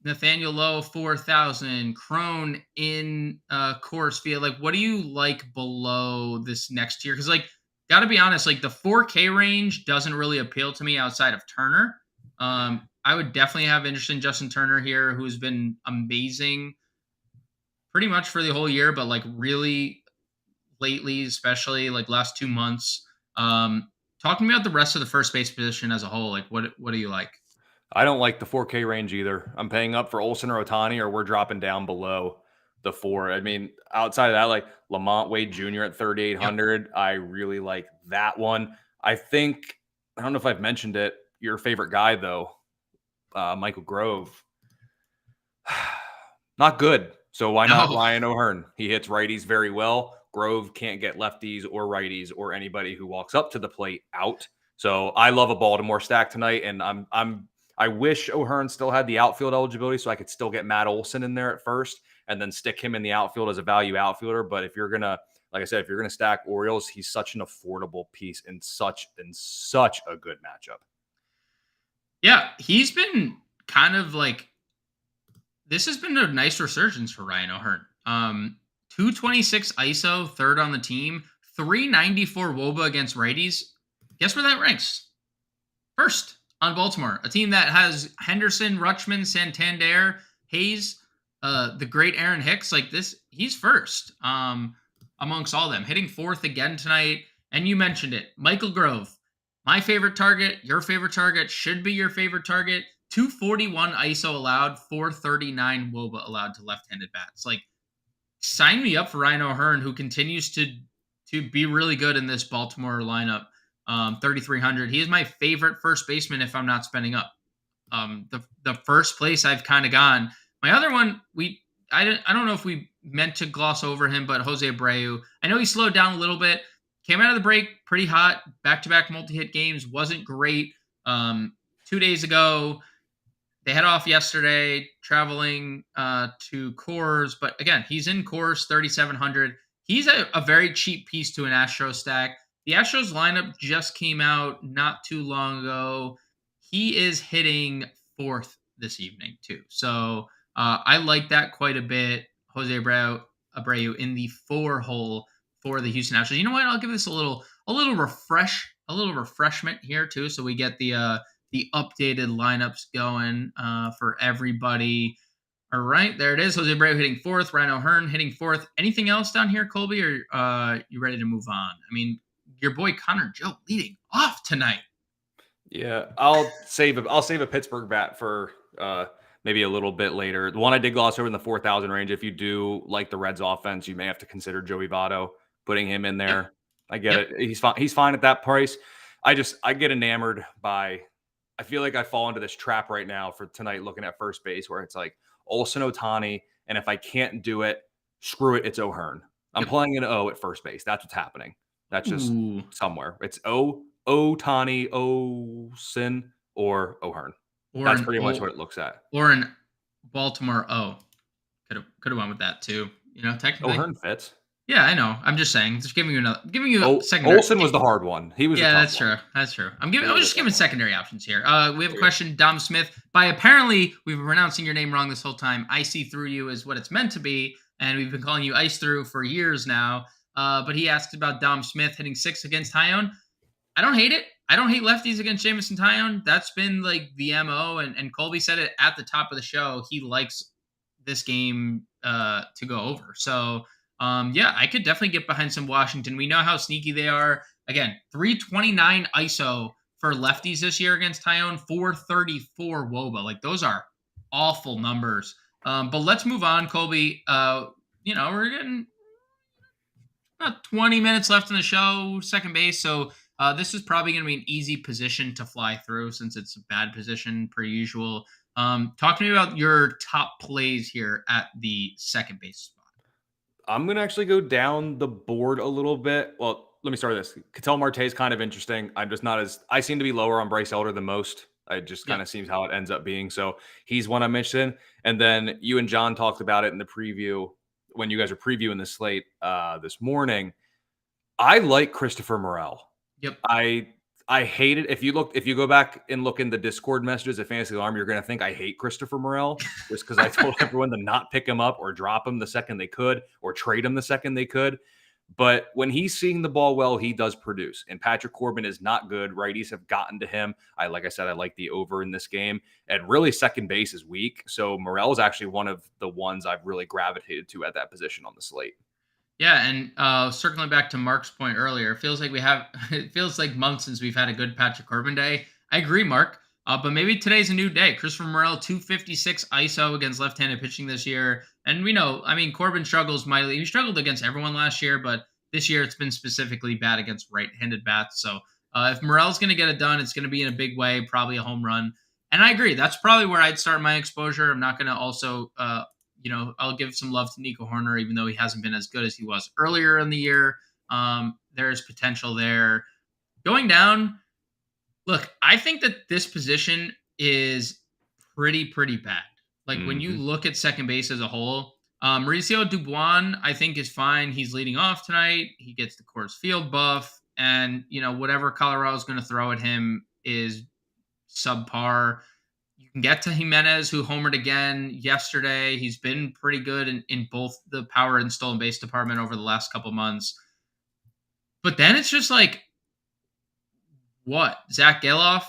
Nathaniel Lowe, 4,000. Crone in Coors Field. Like, what do you like below this next tier? Because, like, got to be honest, like, the 4K range doesn't really appeal to me outside of Turner. I would definitely have interest in Justin Turner here, who's been amazing pretty much for the whole year, but, like, really lately, especially, like, last 2 months. Talk to me about the rest of the first base position as a whole. Like, what do you like? I don't like the 4K range either. I'm paying up for Olson or Ohtani, or we're dropping down below the 4. I mean, outside of that, like Lamont Wade Jr. at 3,800, yep. I really like that one. I don't know if I've mentioned it. Your favorite guy, though, Michael Grove. Not good. So why not Ryan O'Hearn? He hits righties very well. Grove can't get lefties or righties or anybody who walks up to the plate out. So I love a Baltimore stack tonight, and I wish O'Hearn still had the outfield eligibility so I could still get Matt Olson in there at first and then stick him in the outfield as a value outfielder. But if you're gonna, like I said, if you're gonna stack Orioles, he's such an affordable piece and such a good matchup. Yeah, he's been kind of like, this has been a nice resurgence for Ryan O'Hearn. 226 ISO, third on the team, 394 WOBA against righties. Guess where that ranks? First on Baltimore, a team that has Henderson, Rutschman, Santander, Hayes, the great Aaron Hicks. Like this, he's first amongst all of them, hitting fourth again tonight. And you mentioned it, Michael Grove, my favorite target, your favorite target, should be your favorite target. 241 ISO allowed, 439 WOBA allowed to left-handed bats. Like, sign me up for Ryan O'Hearn, who continues to be really good in this Baltimore lineup. 3,300. He is my favorite first baseman if I'm not spending up. The first place I've kind of gone. My other one, I don't know if we meant to gloss over him, but Jose Abreu. I know he slowed down a little bit. came out of the break pretty hot, back-to-back multi-hit games, wasn't great. 2 days ago, they head off yesterday, traveling to Coors. But again, he's in Coors, 3,700. He's a very cheap piece to an Astros stack. The Astros lineup just came out not too long ago. He is hitting fourth this evening, too. So I like that quite a bit. Jose Abreu in the 4-hole for the Houston Astros. You know what? I'll give this a little refreshment here, too. So we get the updated lineups going for everybody. All right, there it is. Jose Abreu hitting fourth. Ryan O'Hearn hitting fourth. Anything else down here, Colby, or you ready to move on? I mean, your boy Connor Joe leading off tonight. Yeah, I'll save a Pittsburgh bat for maybe a little bit later. The one I did gloss over in the 4,000 range. If you do like the Reds offense, you may have to consider Joey Votto, putting him in there. Yep. I get it. He's fine. He's fine at that price. I get enamored by. I feel like I fall into this trap right now for tonight looking at first base where it's like Olsen, Ohtani, and if I can't do it, screw it, it's O'Hearn. I'm playing an O at first base. That's what's happening. That's just somewhere. It's Ohtani, Olsen, or O'Hearn. That's pretty much what it looks at. Or in Baltimore O. Could have went with that too. You know, technically. O'Hearn fits. Yeah, I know. I'm just saying, just giving you a secondary. Olsen was the hard one. He was. Yeah, that's true. That's true. I was just giving secondary options here. We have a question, Dom Smith. By apparently, we've been pronouncing your name wrong this whole time. Icy through you is what it's meant to be, and we've been calling you Ice Through for years now. But he asked about Dom Smith hitting 6 against Tyone. I don't hate it. I don't hate lefties against Jameson Tyone. That's been like the MO, and Colby said it at the top of the show. He likes this game to go over. So. Yeah, I could definitely get behind some Washington. We know how sneaky they are. Again, 329 ISO for lefties this year against Tyone, 434 WOBA. Like, those are awful numbers. But let's move on, Colby. We're getting about 20 minutes left in the show, second base. So this is probably going to be an easy position to fly through since it's a bad position per usual. Talk to me about your top plays here at the second base spot. I'm going to actually go down the board a little bit. Well, let me start with this. Ketel Marte is kind of interesting. I'm just not I seem to be lower on Bryce Elder than most. It just kind of seems how it ends up being. So he's one I'm interested in. And then you and John talked about it in the preview when you guys were previewing the slate this morning. I like Christopher Morel. Yep. I hate it. If you go back and look in the Discord messages at Fantasy Alarm, you're going to think I hate Christopher Morel just because I told everyone to not pick him up or drop him the second they could or trade him the second they could. But when he's seeing the ball well, he does produce. And Patrick Corbin is not good. Righties have gotten to him. Like I said, I like the over in this game. And really, second base is weak. So Morel is actually one of the ones I've really gravitated to at that position on the slate. Yeah, and circling back to Mark's point earlier, it feels like months since we've had a good Patrick Corbin day. I agree, Mark. But maybe today's a new day. Christopher Morel, 256 ISO against left-handed pitching this year. And we know, Corbin struggles mightily. He struggled against everyone last year, but this year it's been specifically bad against right-handed bats. So if Morel's going to get it done, it's going to be in a big way, probably a home run. And I agree. That's probably where I'd start my exposure. I'm not going to also I'll give some love to Nico Horner, even though he hasn't been as good as he was earlier in the year. There's potential there. Going down, look, I think that this position is pretty bad. Like, when you look at second base as a whole, Mauricio Dubois, I think, is fine. He's leading off tonight. He gets the Coors Field buff. And, whatever Colorado's going to throw at him is subpar. You can get to Jimenez, who homered again yesterday. He's been pretty good in both the power and stolen base department over the last couple months. But then it's just like, what? Zach Geloff,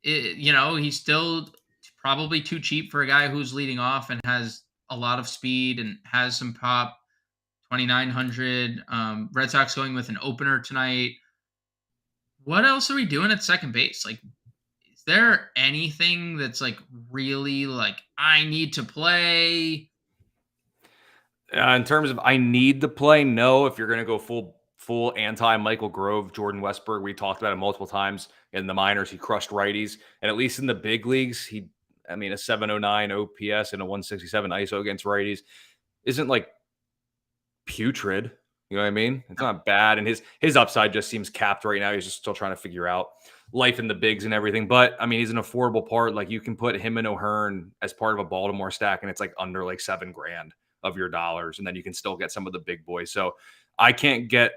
he's still probably too cheap for a guy who's leading off and has a lot of speed and has some pop. 2,900. Red Sox going with an opener tonight. What else are we doing at second base? Like, is there anything that's like really like I need to play? In terms of I need to play, no. If you're going to go full anti Michael Grove, Jordan Westburg, we talked about it multiple times in the minors. He crushed righties, and at least in the big leagues, a 709 OPS and a 167 ISO against righties isn't like putrid. You know what I mean? It's not bad. And his upside just seems capped right now. He's just still trying to figure out life in the bigs and everything. But I mean, he's an affordable part. Like you can put him and O'Hearn as part of a Baltimore stack, and it's like under like $7,000 of your dollars. And then you can still get some of the big boys. So I can't get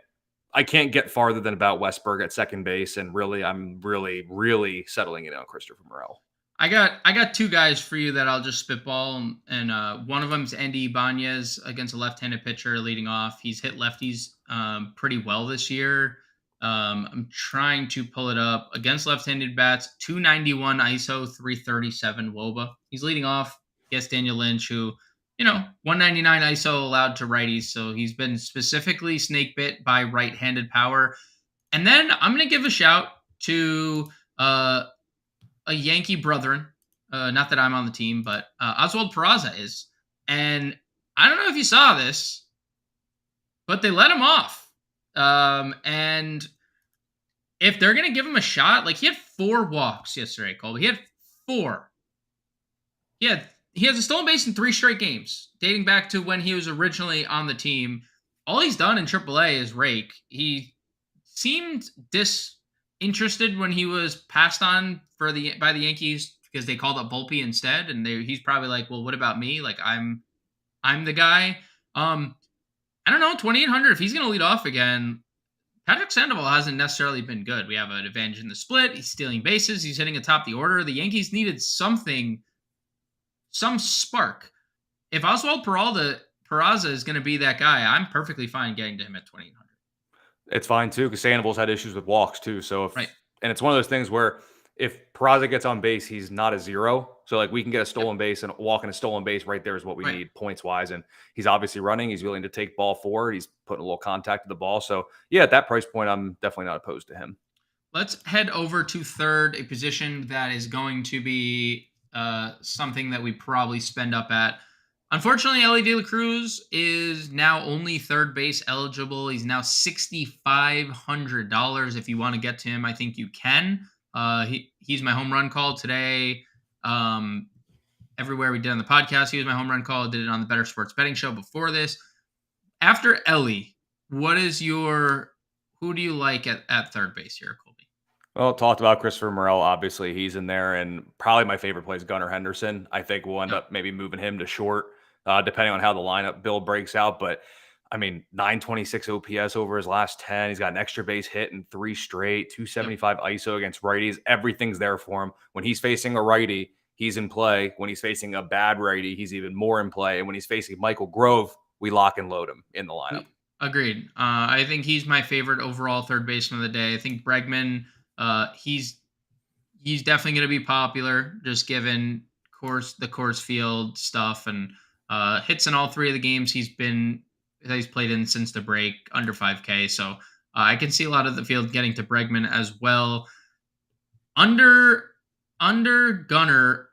farther than about Westberg at second base. And really, I'm really settling in on Christopher Morel. I got two guys for you that I'll just spitball, and one of them is Andy Ibanez against a left-handed pitcher leading off. He's hit lefties pretty well this year. I'm trying to pull it up against left-handed bats. 291 ISO, 337 WOBA. He's leading off against Daniel Lynch, who 199 ISO allowed to righties, so he's been specifically snake bit by right-handed power. And then I'm gonna give a shout to a Yankee brethren, not that I'm on the team, but Oswald Peraza is. And I don't know if you saw this, but they let him off. And if they're going to give him a shot, like he had 4 walks yesterday, Colby. He had 4. He has a stolen base in 3 straight games, dating back to when he was originally on the team. All he's done in AAA is rake. He seemed disinterested when he was passed on by the Yankees because they called up Volpe instead, and he's probably like, well, what about me? Like I'm the guy. I don't know, 2,800. If he's going to lead off again, Patrick Sandoval hasn't necessarily been good. We have an advantage in the split. He's stealing bases. He's hitting atop the order. The Yankees needed some spark. If Oswald Peraza is going to be that guy, I'm perfectly fine getting to him at 2,800. It's fine too, because Sandoval's had issues with walks too. So right. And it's one of those things where if Peraza gets on base, he's not a zero. So like we can get a stolen base, and walking a stolen base right there is what we need points wise. And he's obviously running. He's willing to take ball forward. He's putting a little contact to the ball. So yeah, at that price point, I'm definitely not opposed to him. Let's head over to third, a position that is going to be something that we probably spend up at. Unfortunately, Ellie De La Cruz is now only third base eligible. He's now $6,500. If you want to get to him, I think you can. He's my home run call today. Everywhere we did on the podcast, he was my home run call. I did it on the Better Sports Betting Show before this. After Ellie, who do you like at third base here, Colby? Well, talked about Christopher Morel. Obviously, he's in there, and probably my favorite play is Gunnar Henderson. I think we'll end up maybe moving him to short, depending on how the lineup build breaks out. But I mean, 926 OPS over his last 10. He's got an extra base hit in 3 straight, 275 ISO against righties. Everything's there for him. When he's facing a righty, he's in play. When he's facing a bad righty, he's even more in play. And when he's facing Michael Grove, we lock and load him in the lineup. Agreed. I think he's my favorite overall third baseman of the day. I think Bregman, he's definitely going to be popular, just given the course field stuff and hits in all 3 of the games he's played in since the break, under 5K. So I can see a lot of the field getting to Bregman as well. Under Gunnar,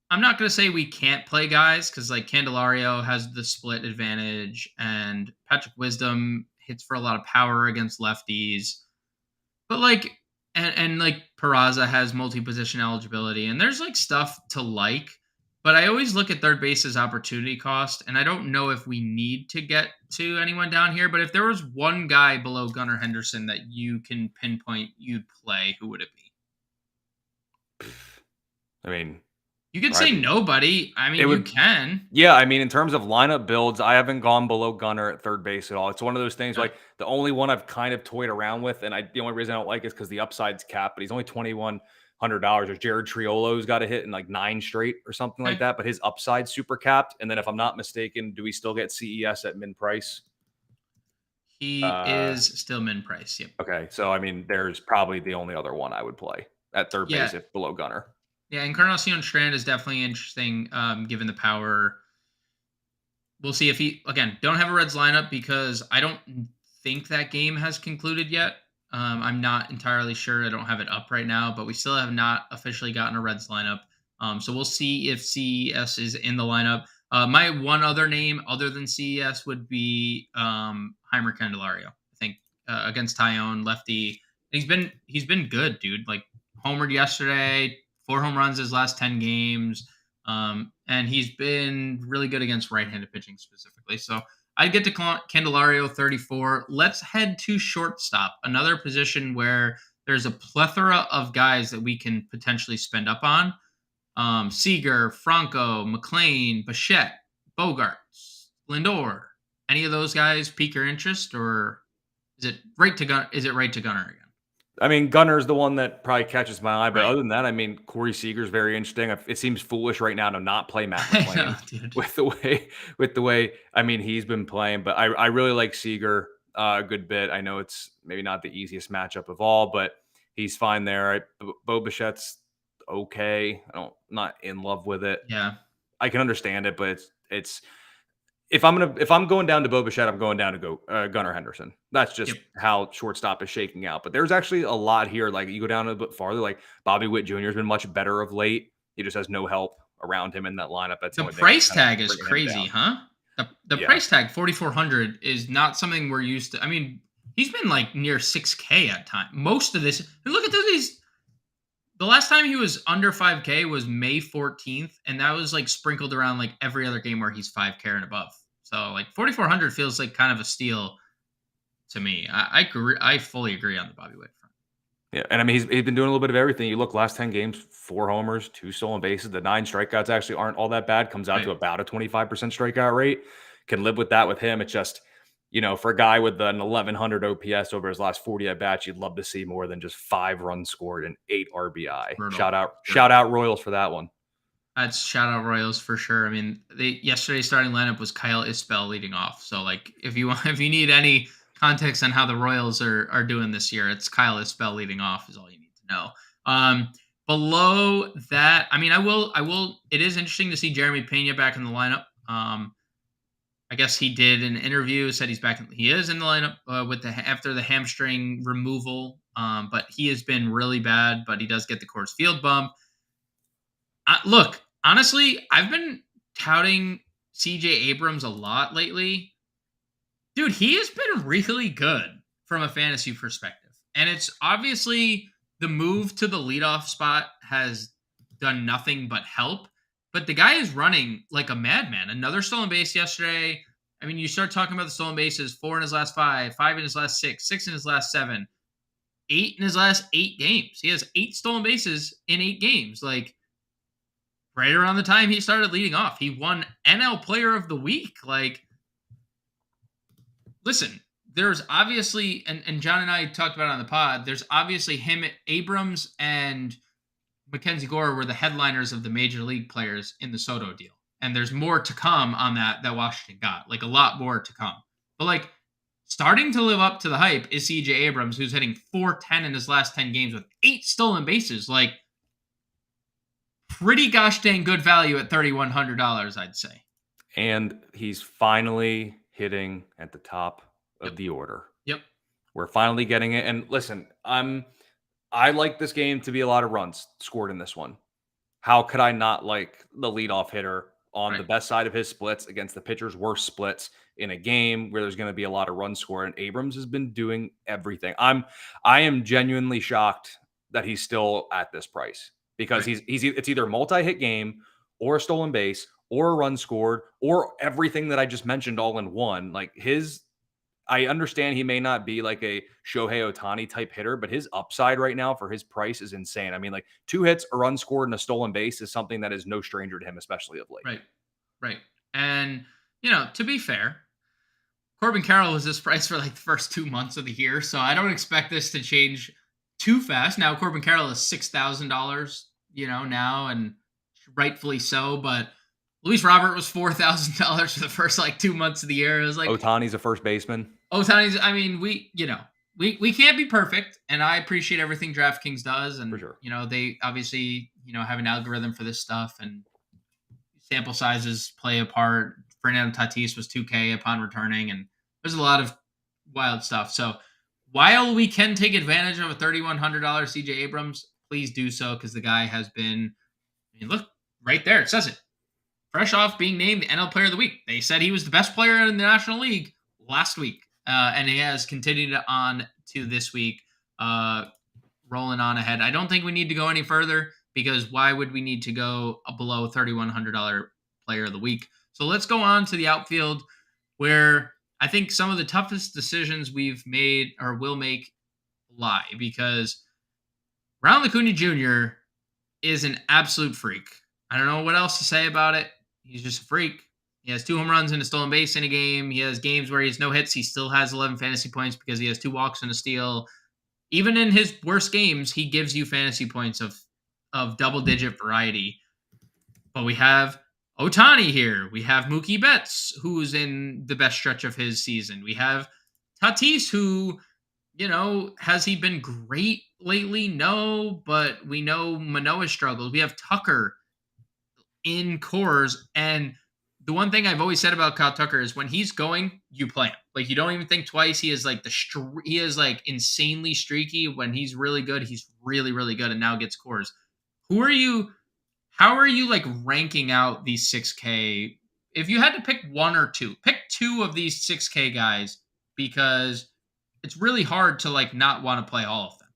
I'm not going to say we can't play guys because like Candelario has the split advantage and Patrick Wisdom hits for a lot of power against lefties. But like, and like Peraza has multi-position eligibility, and there's like stuff to like. But I always look at third base as opportunity cost, and I don't know if we need to get to anyone down here. But if there was one guy below Gunnar Henderson that you can pinpoint you'd play, who would it be? I mean, you could say nobody. I mean, you can. Yeah, I mean, in terms of lineup builds, I haven't gone below Gunnar at third base at all. It's one of those things like the only one I've kind of toyed around with, and the only reason I don't like it is because the upside's capped, but he's only $2,100. Or Jared Triolo's got a hit in like 9 straight or something like that, but his upside's super capped. And then if I'm not mistaken, do we still get CES at min price? He is still min price. Yep. Okay, so I mean, there's probably the only other one I would play at third base if below Gunnar. Yeah, Encarnacion Strand is definitely interesting, given the power. We'll see if don't have a Reds lineup because I don't think that game has concluded yet. I'm not entirely sure. I don't have it up right now, but we still have not officially gotten a Reds lineup. So we'll see if CES is in the lineup. My one other name other than CES would be Heimer Candelario. I think against Tyone, lefty. He's been good, dude. Like homered yesterday, 4 home runs his last 10 games. And he's been really good against right-handed pitching specifically. So I'd get to Candelario 34. Let's head to shortstop, another position where there's a plethora of guys that we can potentially spend up on. Seager, Franco, McLean, Bichette, Bogarts, Lindor. Any of those guys pique your interest, or is it right to Gunner again? I mean, Gunner's the one that probably catches my eye, but Right. other than that, I mean, Corey Seager's very interesting. It seems foolish right now to not play Matt I McLean know, dude. with the way I mean he's been playing. But I really like Seager a good bit. I know it's maybe not the easiest matchup of all, but he's fine there. Bo Bichette's okay. I'm not in love with it. Yeah. I can understand it, but it's if I'm going down to Bo Bichette, I'm going down to Gunnar Henderson. That's just how shortstop is shaking out. But there's actually a lot here. Like you go down a bit farther, like Bobby Witt Jr. has been much better of late. He just has no help around him in that lineup. That's the price tag is crazy, huh? The price tag 4,400 is not something we're used to. I mean, he's been like near 6K at time. Most of this, look at these. The last time he was under 5K was May 14th, and that was like sprinkled around like every other game where he's 5K and above. So like 4,400 feels like kind of a steal to me. I fully agree on the Bobby Witt front. Yeah, and I mean he's been doing a little bit of everything. You look last 10 games, 4 homers, 2 stolen bases. The 9 strikeouts actually aren't all that bad. Comes out to about a 25% strikeout rate. Can live with that with him. It's just, for a guy with an 1,100 OPS over his last 40 at bats, you'd love to see more than just 5 runs scored and 8 RBI. Brutal. Shout out Royals for that one. That's shout out Royals for sure. I mean, yesterday's starting lineup was Kyle Isbell leading off. So like, if you need any context on how the Royals are doing this year, it's Kyle Isbell leading off is all you need to know. Below that, I mean, I will. It is interesting to see Jeremy Pena back in the lineup. I guess he did an interview, said he's back. He is in the lineup after the hamstring removal. But he has been really bad. But he does get the Coors Field bump. Look, honestly, I've been touting CJ Abrams a lot lately. Dude, he has been really good from a fantasy perspective. And it's obviously the move to the leadoff spot has done nothing but help. But the guy is running like a madman. Another stolen base yesterday. I mean, you start talking about the stolen bases, 4 in his last 5, 5 in his last 6, 6 in his last 7, 8 in his last 8 games. He has 8 stolen bases in 8 games. Like, right around the time he started leading off, he won NL Player of the Week. Like, listen, there's obviously, and John and I talked about it on the pod, there's obviously him, Abrams, and Mackenzie Gore were the headliners of the major league players in the Soto deal. And there's more to come on that Washington got. Like, a lot more to come. But, like, starting to live up to the hype is CJ Abrams, who's hitting .410 in his last 10 games with 8 stolen bases. Like, pretty gosh dang good value at $3,100, I'd say. And he's finally hitting at the top of the order. Yep. We're finally getting it. And listen, I like this game to be a lot of runs scored in this one. How could I not like the leadoff hitter on the best side of his splits against the pitcher's worst splits in a game where there's going to be a lot of runs scored? And Abrams has been doing everything. I am genuinely shocked that he's still at this price because it's either multi-hit game or a stolen base or a run scored or everything that I just mentioned all in one. Like I understand he may not be like a Shohei Ohtani type hitter, but his upside right now for his price is insane. I mean, like 2 hits, a run scored, and a stolen base is something that is no stranger to him, especially of late. Right. And, to be fair, Corbin Carroll was this price for like the first 2 months of the year, so I don't expect this to change too fast. Now, Corbin Carroll is $6,000, now, and rightfully so, but Luis Robert was $4,000 for the first 2 months of the year. It was like Ohtani's a first baseman. I mean, we can't be perfect, and I appreciate everything DraftKings does, and for sure. They obviously have an algorithm for this stuff, and sample sizes play a part. Fernando Tatis was 2K upon returning, and there's a lot of wild stuff. So while we can take advantage of a $3,100 CJ Abrams, please do so because the guy has been. I mean, look right there, it says it. Fresh off being named the NL Player of the Week. They said he was the best player in the National League last week. And he has continued on to this week, rolling on ahead. I don't think we need to go any further because why would we need to go below $3,100 Player of the Week? So let's go on to the outfield. where I think some of the toughest decisions we've made or will make lie, because Ronald Acuna Jr. is an absolute freak. I don't know what else to say about it. He's just a freak. He has 2 home runs and a stolen base in a game. He has games where he has no hits. He still has 11 fantasy points because he has 2 walks and a steal. Even in his worst games, he gives you fantasy points of double-digit variety. But we have Ohtani here. We have Mookie Betts, who's in the best stretch of his season. We have Tatis, who, has he been great lately? No, but we know Manoah struggles. We have Tucker in cores, and the one thing I've always said about Kyle Tucker is when he's going, you play him. Like, you don't even think twice. He is like he is like insanely streaky. When he's really good, he's really, really good, and now gets cores. How are you like ranking out these 6K? If you had to pick one or two, pick 2 of these 6K guys, because it's really hard to like not want to play all of them.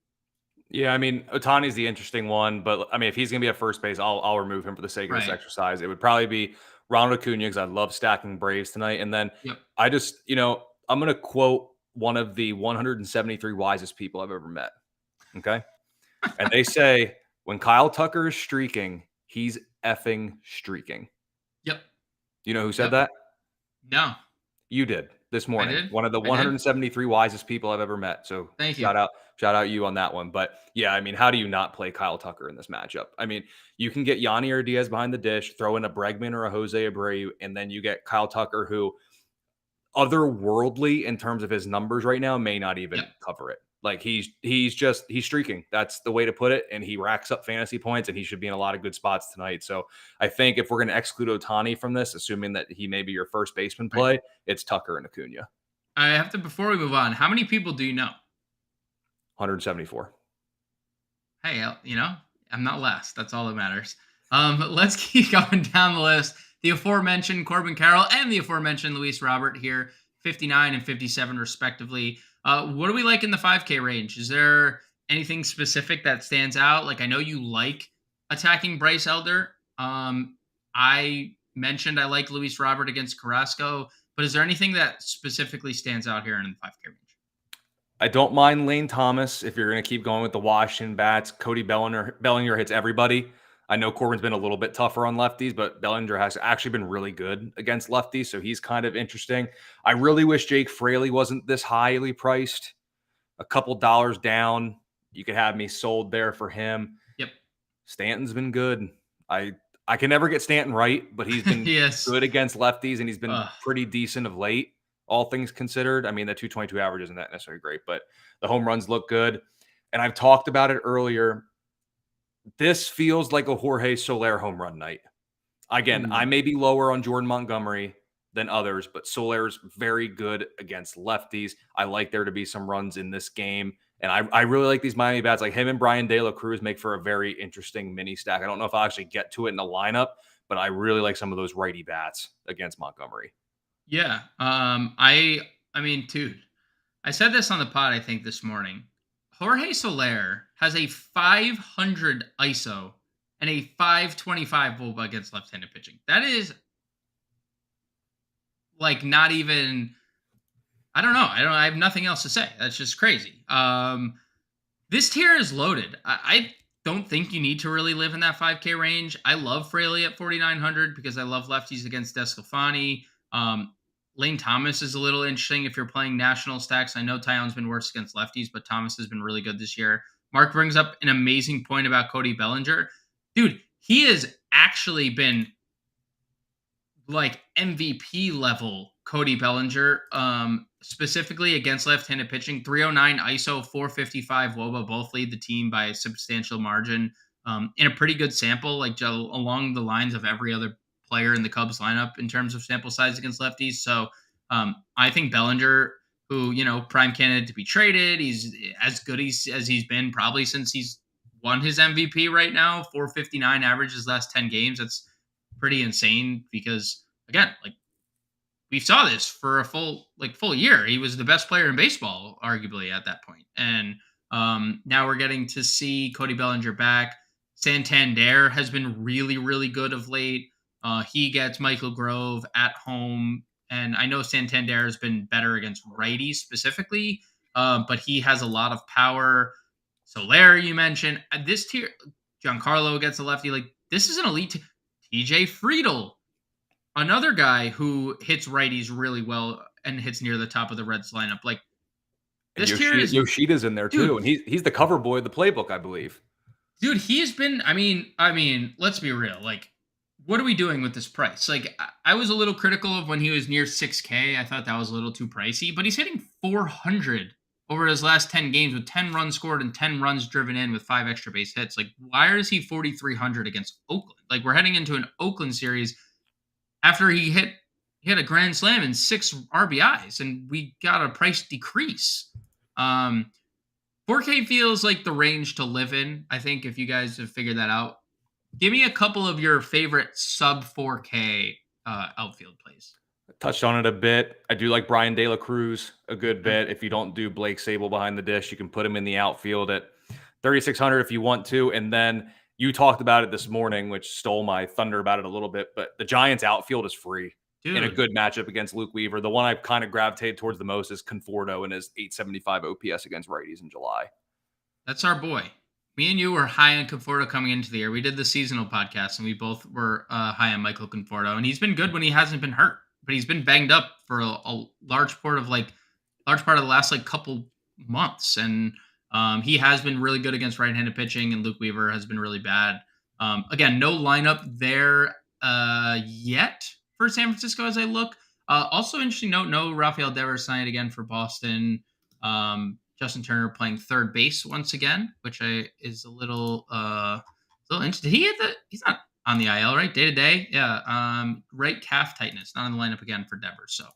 Yeah, I mean, Otani's the interesting one, but I mean, if he's going to be at first base, I'll remove him for the sake of this Right. exercise. It would probably be Ronald Acuna because I love stacking Braves tonight. And then Yep. I just, I'm going to quote one of the 173 wisest people I've ever met. Okay. And they say, when Kyle Tucker is streaking, he's effing streaking. Yep. You know who said that? No. You did this morning. I did? One of the 173 wisest people I've ever met. So Thank you. Shout out you on that one. But yeah, I mean, how do you not play Kyle Tucker in this matchup? I mean, you can get Yanni or Diaz behind the dish, throw in a Bregman or a Jose Abreu, and then you get Kyle Tucker, who otherworldly in terms of his numbers right now may not even cover it. Like he's streaking. That's the way to put it. And he racks up fantasy points, and he should be in a lot of good spots tonight. So I think if we're going to exclude Ohtani from this, assuming that he may be your first baseman play, it's Tucker and Acuna. I have to, before we move on, how many people do you know? 174. Hey, I'm not last. That's all that matters. Let's keep going down the list. The aforementioned Corbin Carroll and the aforementioned Luis Robert here, 59 and 57 respectively. What do we like in the 5K range? Is there anything specific that stands out? Like, I know you like attacking Bryce Elder. I mentioned I like Luis Robert against Carrasco, but is there anything that specifically stands out here in the 5K range? I don't mind Lane Thomas if you're going to keep going with the Washington bats. Cody Bellinger hits everybody. I know Corbin's been a little bit tougher on lefties, but Bellinger has actually been really good against lefties, so he's kind of interesting. I really wish Jake Fraley wasn't this highly priced. A couple dollars down, you could have me sold there for him. Yep. Stanton's been good. I can never get Stanton right, but he's been good against lefties, and he's been pretty decent of late, all things considered. I mean, the 222 average isn't that necessarily great, but the home runs look good. And I've talked about it earlier. This feels like a Jorge Soler home run night. Again, I may be lower on Jordan Montgomery than others, but Soler's very good against lefties. I like there to be some runs in this game. And I really like these Miami bats. Like him and Brian De La Cruz make for a very interesting mini stack. I don't know if I'll actually get to it in the lineup, but I really like some of those righty bats against Montgomery. Yeah. I mean, dude, I said this on the pod, I think, this morning. Jorge Soler has a 500 ISO and a 525 WOBA against left-handed pitching. That is like not even, I don't know. I have nothing else to say. That's just crazy. This tier is loaded. I don't think you need to really live in that 5K range. I love Fraley at 4,900 because I love lefties against Desclafani. Lane Thomas is a little interesting if you're playing national stacks. I know Tyon's been worse against lefties, but Thomas has been really good this year. Mark brings up an amazing point about Cody Bellinger. Dude, he has actually been like MVP level Cody Bellinger, specifically against left-handed pitching. 309 ISO, 455 WOBA, both lead the team by a substantial margin in a pretty good sample, like along the lines of every other player in the Cubs lineup in terms of sample size against lefties. So I think Bellinger, who, prime candidate to be traded, he's as good as he's been probably since he's won his MVP right now. 459 average his last 10 games. That's pretty insane because, again, like we saw this for a full year. He was the best player in baseball, arguably, at that point. And now we're getting to see Cody Bellinger back. Santander has been really, really good of late. He gets Michael Grove at home And I know Santander has been better against righties specifically, but he has a lot of power. Soler, you mentioned. This tier, Giancarlo against the lefty. Like, this is an elite. TJ Friedl, another guy who hits righties really well and hits near the top of the Reds lineup. Like, this tier is Yoshida's in there too, and he's the cover boy of the playbook, I believe. Dude, he's been. I mean, let's be real. Like, what are we doing with this price? Like, I was a little critical of when he was near 6K. I thought that was a little too pricey, but he's hitting 400 over his last 10 games with 10 runs scored and 10 runs driven in with 5 extra base hits. Like, why is he 4,300 against Oakland? Like, we're heading into an Oakland series after he hit a grand slam and 6 RBIs, and we got a price decrease. 4K feels like the range to live in. I think if you guys have figured that out, give me a couple of your favorite sub 4K outfield plays. I touched on it a bit. I do like Brian De La Cruz a good bit. If you don't do Blake Sable behind the dish, you can put him in the outfield at 3,600 if you want to. And then you talked about it this morning, which stole my thunder about it a little bit. But the Giants outfield is free. Dude. In a good matchup against Luke Weaver. The one I kind of gravitated towards the most is Conforto and his 875 OPS against righties in July. That's our boy. Me and you were high on Conforto coming into the year. We did the seasonal podcast, and we both were high on Michael Conforto. And he's been good when he hasn't been hurt, but he's been banged up for a large part of the last couple months. And he has been really good against right-handed pitching, and Luke Weaver has been really bad. Again, no lineup there yet for San Francisco as I look. Also interesting note, no Rafael Devers signed again for Boston. Justin Turner playing third base once again, which is a little interesting. He's not on the IL, right? Day to day. Yeah. Right calf tightness, not in the lineup again for Devers. So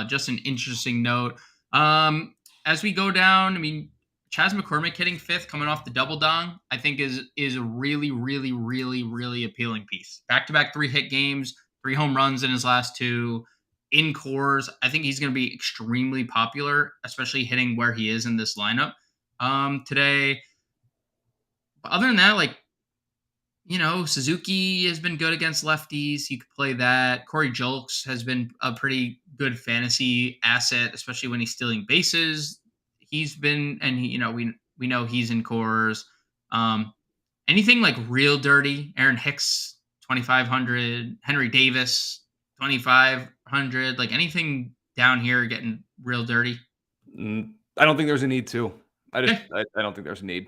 just an interesting note. As we go down, I mean, Chas McCormick hitting 5th coming off the double dong, I think is a really, really, really, really appealing piece. Back-to-back 3-hit games, 3 home runs in his last 2 in cores. I think he's going to be extremely popular, especially hitting where he is in this lineup today. But other than that, Suzuki has been good against lefties. You could play that. Corey Julks has been a pretty good fantasy asset, especially when he's stealing bases. He's been, and we know he's in cores. Anything like real dirty, Aaron Hicks, 2,500, Henry Davis, 2,500, like anything down here getting real dirty? I don't think there's a need to. I don't think there's a need.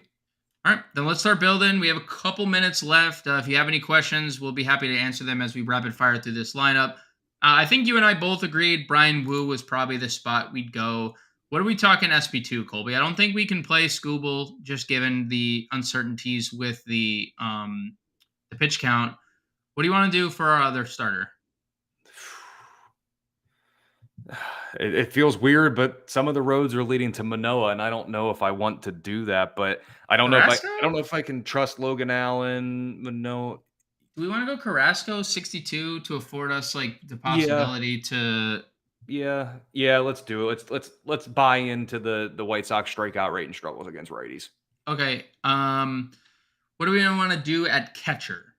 All right, then let's start building. We have a couple minutes left. If you have any questions, we'll be happy to answer them as we rapid fire through this lineup. I think you and I both agreed Brian Wu was probably the spot we'd go. What are we talking SP2, Colby? I don't think we can play Scooble just given the uncertainties with the pitch count. What do you want to do for our other starter? It feels weird, but some of the roads are leading to Manoah, and I don't know if I want to do that. But I don't know if I can trust Logan Allen, Manoah. Do we want to go Carrasco 62 to afford us the possibility to? Yeah, let's do it. Let's buy into the White Sox strikeout rate and struggles against righties. Okay. What do we want to do at catcher?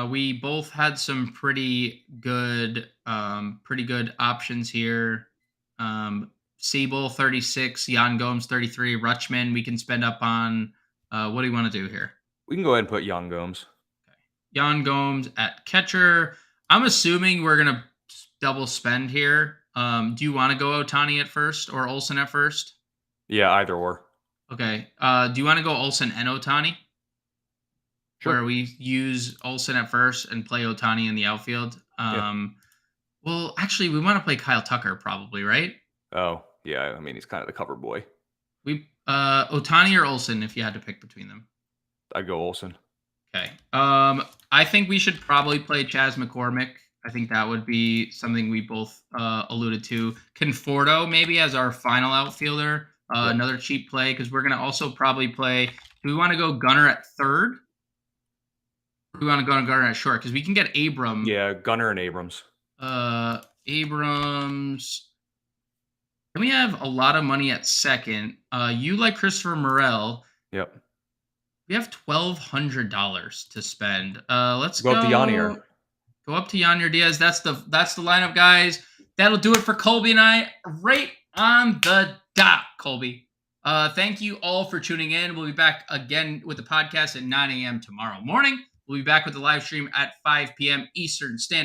We both had some pretty good options here. Siebel 36, Yan Gomes 33, Rutschman we can spend up on. What do you want to do here? We can go ahead and put Yan Gomes. Okay. Yan Gomes at catcher. I'm assuming we're gonna double spend here. Do you want to go Ohtani at first or Olsen at first? Yeah, either or. Okay. Do you want to go Olsen and Ohtani? Sure. Where we use Olsen at first and play Ohtani in the outfield. Well, actually, we want to play Kyle Tucker probably, right? Oh, yeah. I mean, he's kind of the cover boy. We Ohtani or Olsen if you had to pick between them. I'd go Olsen. Okay. I think we should probably play Chas McCormick. I think that would be something we both alluded to. Conforto maybe as our final outfielder. Another cheap play because we're going to also probably play. Do we want to go Gunnar at third? Or do we want to go Gunnar at short? Because we can get Abram. Yeah, Gunnar and Abrams. Abrams. Then we have a lot of money at second. You like Christopher Morel. Yep. We have $1,200 to spend. Let's go up to Yanier. Go up to Yanier Diaz. That's the lineup, guys. that'll do it for Colby and I right on the dot, Colby. Thank you all for tuning in. We'll be back again with the podcast at 9 a.m. tomorrow morning. We'll be back with the live stream at 5 p.m. Eastern Standard